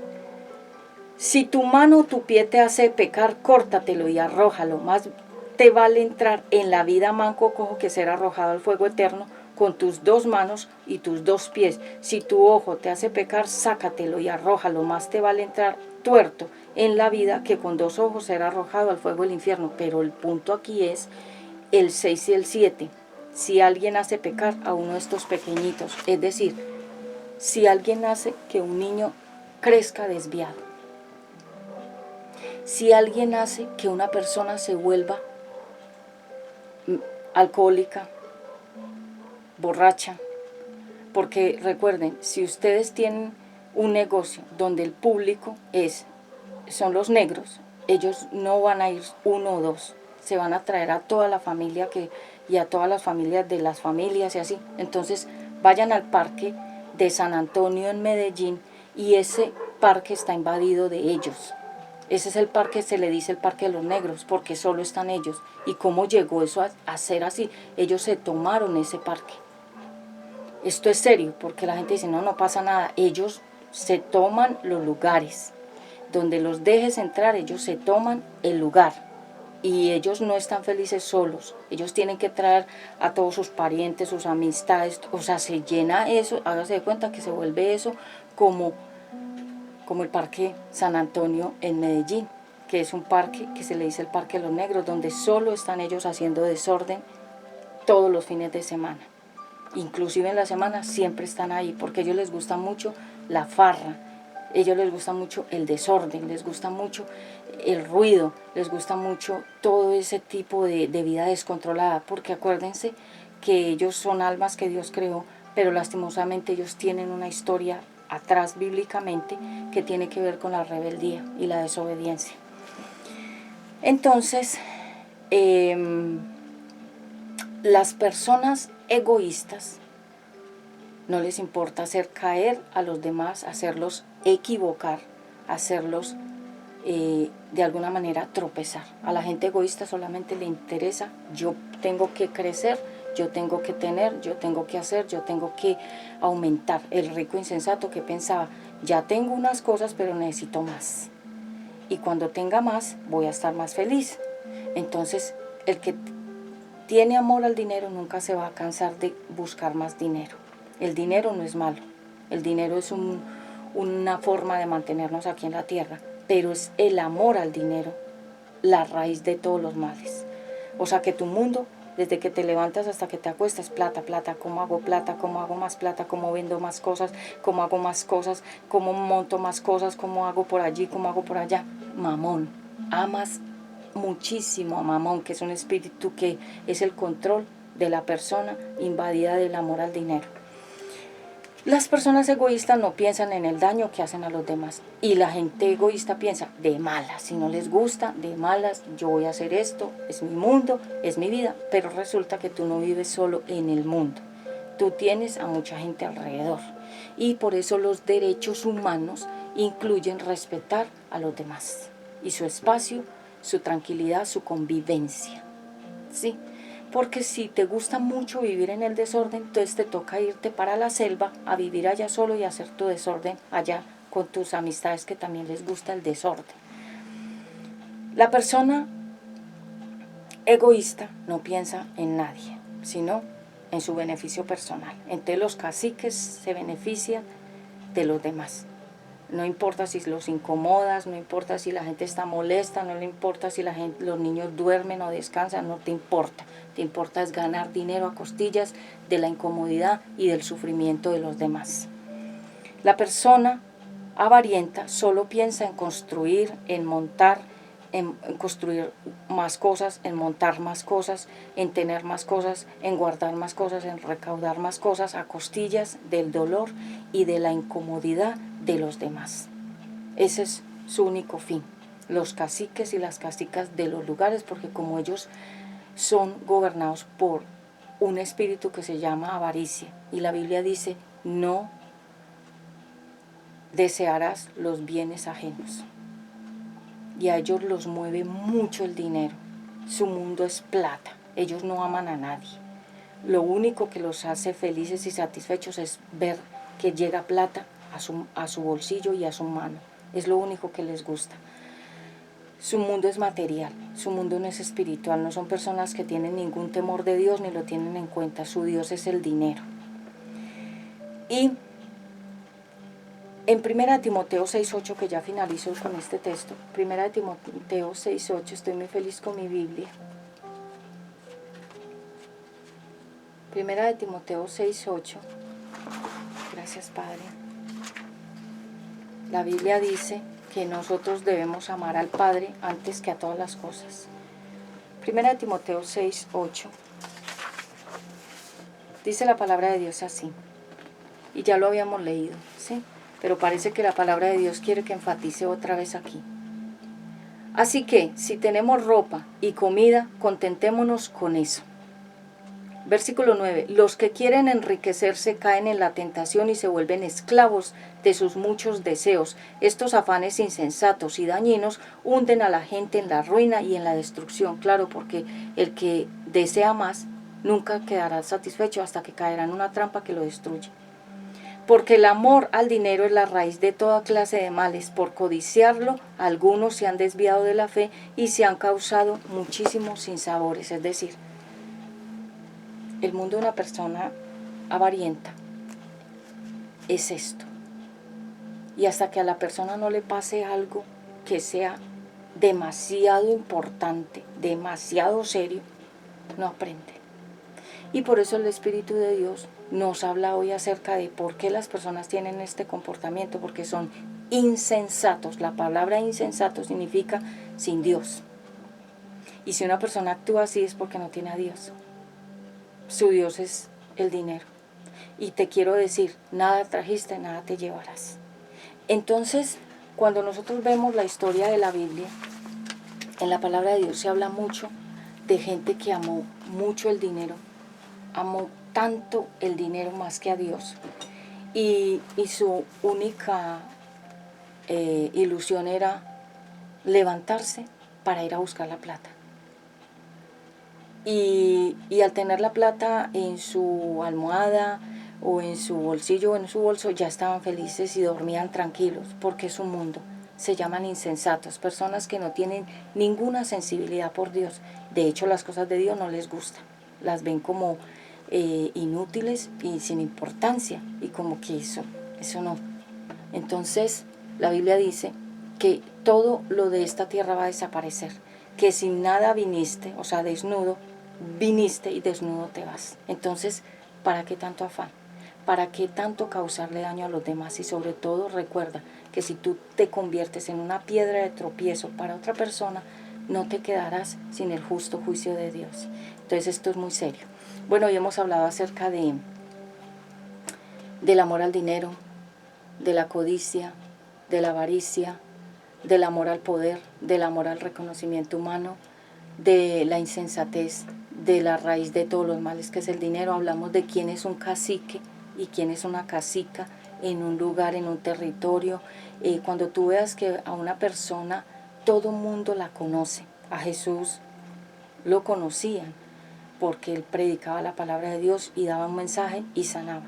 Si tu mano o tu pie te hace pecar, córtatelo y arrójalo. Más te vale entrar en la vida manco o cojo que ser arrojado al fuego eterno con tus 2 manos y tus 2 pies. Si tu ojo te hace pecar, sácatelo y arrójalo. Más te vale entrar tuerto en la vida que con 2 ojos ser arrojado al fuego del infierno. Pero el punto aquí es el 6 y el 7. si alguien hace pecar a uno de estos pequeñitos, es decir, si alguien hace que un niño crezca desviado, si alguien hace que una persona se vuelva alcohólica, borracha, porque recuerden, si ustedes tienen un negocio donde el público son los negros, ellos no van a ir uno o dos, se van a traer a toda la familia y a todas las familias de las familias y así. Entonces vayan al parque de San Antonio en Medellín y ese parque está invadido de ellos. Ese es el parque, se le dice el parque de los negros, porque solo están ellos. ¿Y cómo llegó eso a ser así? Ellos se tomaron ese parque. Esto es serio, porque la gente dice, no pasa nada. Ellos se toman los lugares. Donde los dejes entrar, ellos se toman el lugar. Y ellos no están felices solos. Ellos tienen que traer a todos sus parientes, sus amistades. O sea, se llena eso, hágase de cuenta que se vuelve eso como el Parque San Antonio en Medellín, que es un parque que se le dice el Parque de los Negros, donde solo están ellos haciendo desorden todos los fines de semana. Inclusive en la semana siempre están ahí, porque a ellos les gusta mucho la farra, a ellos les gusta mucho el desorden, les gusta mucho el ruido, les gusta mucho todo ese tipo de vida descontrolada, porque acuérdense que ellos son almas que Dios creó, pero lastimosamente ellos tienen una historia atrás bíblicamente que tiene que ver con la rebeldía y la desobediencia. Entonces, las personas egoístas no les importa hacer caer a los demás, hacerlos equivocar, hacerlos de alguna manera tropezar. A la gente egoísta solamente le interesa: yo tengo que crecer, yo tengo que tener, yo tengo que hacer, yo tengo que aumentar. El rico insensato que pensaba: ya tengo unas cosas pero necesito más, y cuando tenga más voy a estar más feliz. Entonces el que tiene amor al dinero nunca se va a cansar de buscar más dinero. El dinero no es malo, el dinero es una forma de mantenernos aquí en la tierra, pero es el amor al dinero la raíz de todos los males. O sea que tu mundo, desde que te levantas hasta que te acuestas, plata, plata, ¿cómo hago plata? ¿Cómo hago más plata? ¿Cómo vendo más cosas? ¿Cómo hago más cosas? ¿Cómo monto más cosas? ¿Cómo hago por allí? ¿Cómo hago por allá? Mamón, amas muchísimo a Mamón, que es un espíritu que es el control de la persona invadida del amor al dinero. Las personas egoístas no piensan en el daño que hacen a los demás, y la gente egoísta piensa de malas: si no les gusta, de malas, yo voy a hacer esto, es mi mundo, es mi vida. Pero resulta que tú no vives solo en el mundo, tú tienes a mucha gente alrededor, y por eso los derechos humanos incluyen respetar a los demás y su espacio, su tranquilidad, su convivencia, ¿sí? Porque si te gusta mucho vivir en el desorden, entonces te toca irte para la selva a vivir allá solo y hacer tu desorden allá con tus amistades que también les gusta el desorden. La persona egoísta no piensa en nadie, sino en su beneficio personal. Entonces los caciques se benefician de los demás. No importa si los incomodas, no importa si la gente está molesta, no le importa si los niños duermen o descansan, no te importa. Te importa es ganar dinero a costillas de la incomodidad y del sufrimiento de los demás. La persona avarienta solo piensa en construir, en montar, en construir más cosas, en montar más cosas, en tener más cosas, en guardar más cosas, en recaudar más cosas a costillas del dolor y de la incomodidad de los demás. Ese es su único fin. Los caciques y las cacicas de los lugares, porque como ellos son gobernados por un espíritu que se llama avaricia, y la Biblia dice: no desearás los bienes ajenos. Y a ellos los mueve mucho el dinero. Su mundo es plata. Ellos no aman a nadie. Lo único que los hace felices y satisfechos es ver que llega plata a su bolsillo y a su mano. Es lo único que les gusta. Su mundo es material, su mundo no es espiritual. No son personas que tienen ningún temor de Dios ni lo tienen en cuenta. Su Dios es el dinero. Y en 1 Timoteo 6:8, que ya finalizo con este texto, 1 Timoteo 6:8, estoy muy feliz con mi Biblia. Primera de Timoteo 6:8. Gracias, Padre. La Biblia dice que nosotros debemos amar al Padre antes que a todas las cosas. Primera de Timoteo 6:8. Dice la palabra de Dios así. Y ya lo habíamos leído, ¿sí? Pero parece que la palabra de Dios quiere que enfatice otra vez aquí. Así que, si tenemos ropa y comida, contentémonos con eso. Versículo 9. Los que quieren enriquecerse caen en la tentación y se vuelven esclavos de sus muchos deseos. Estos afanes insensatos y dañinos hunden a la gente en la ruina y en la destrucción. Claro, porque el que desea más nunca quedará satisfecho hasta que caerá en una trampa que lo destruye. Porque el amor al dinero es la raíz de toda clase de males. Por codiciarlo, algunos se han desviado de la fe y se han causado muchísimos sinsabores. Es decir, el mundo de una persona avarienta es esto. Y hasta que a la persona no le pase algo que sea demasiado importante, demasiado serio, no aprende. Y por eso el Espíritu de Dios nos habla hoy acerca de por qué las personas tienen este comportamiento, porque son insensatos. La palabra insensato significa sin Dios. Y si una persona actúa así es porque no tiene a Dios. Su Dios es el dinero. Y te quiero decir, nada trajiste, nada te llevarás. Entonces, cuando nosotros vemos la historia de la Biblia, en la palabra de Dios se habla mucho de gente que amó mucho el dinero, amó tanto el dinero más que a Dios, y su única ilusión era levantarse para ir a buscar la plata. Y al tener la plata en su almohada o en su bolsillo o en su bolso, ya estaban felices y dormían tranquilos, porque es un mundo. Se llaman insensatos, personas que no tienen ninguna sensibilidad por Dios. De hecho, las cosas de Dios no les gustan, las ven como inútiles y sin importancia, y como que eso no. Entonces, la Biblia dice que todo lo de esta tierra va a desaparecer, que sin nada viniste, o sea, desnudo, viniste y desnudo te vas. Entonces, ¿para qué tanto afán? ¿Para qué tanto causarle daño a los demás? Y sobre todo, recuerda que si tú te conviertes en una piedra de tropiezo para otra persona, no te quedarás sin el justo juicio de Dios. Entonces, esto es muy serio. Bueno, hoy hemos hablado acerca del amor al dinero, de la codicia, de la avaricia, del amor al poder, del amor al reconocimiento humano, de la insensatez, de la raíz de todos los males que es el dinero. Hablamos de quién es un cacique y quién es una cacica en un lugar, en un territorio. Cuando tú veas que a una persona todo mundo la conoce, a Jesús lo conocían porque él predicaba la palabra de Dios y daba un mensaje y sanaba.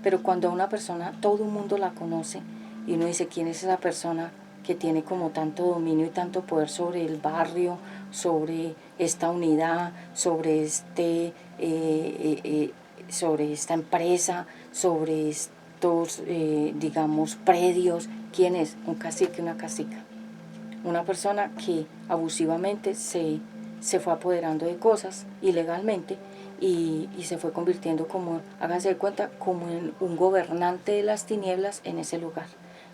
Pero cuando a una persona todo el mundo la conoce y uno dice, ¿quién es esa persona que tiene como tanto dominio y tanto poder sobre el barrio, sobre esta unidad, sobre sobre esta empresa, sobre estos, digamos, predios? ¿Quién es? Un cacique, una cacica. Una persona que abusivamente se fue apoderando de cosas ilegalmente y se fue convirtiendo como, hágase de cuenta, como en un gobernante de las tinieblas en ese lugar.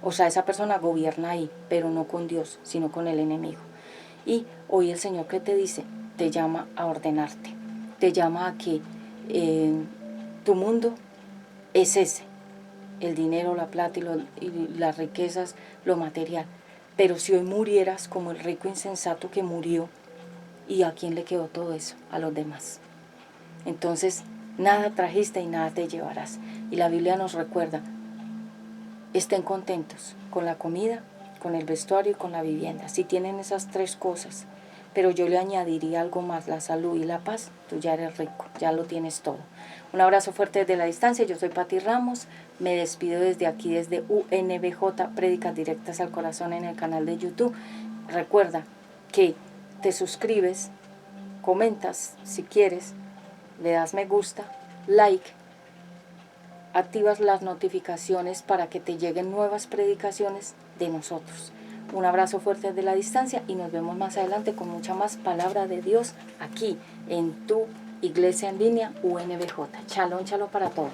O sea, esa persona gobierna ahí, pero no con Dios, sino con el enemigo. Y hoy el Señor, ¿qué te dice? Te llama a ordenarte, te llama a que tu mundo es ese, el dinero, la plata y las riquezas, lo material. Pero si hoy murieras como el rico insensato que murió, ¿y a quién le quedó todo eso? A los demás. Entonces, nada trajiste y nada te llevarás. Y la Biblia nos recuerda, estén contentos con la comida, con el vestuario y con la vivienda. Si tienen esas tres cosas, pero yo le añadiría algo más, la salud y la paz, tú ya eres rico, ya lo tienes todo. Un abrazo fuerte desde la distancia. Yo soy Pati Ramos, me despido desde aquí, desde UNBJ, Prédicas Directas al Corazón en el canal de YouTube. Recuerda que te suscribes, comentas si quieres, le das me gusta, like, activas las notificaciones para que te lleguen nuevas predicaciones de nosotros. Un abrazo fuerte desde la distancia y nos vemos más adelante con mucha más palabra de Dios aquí en tu Iglesia en Línea UNBJ. Shalom, shalom para todos.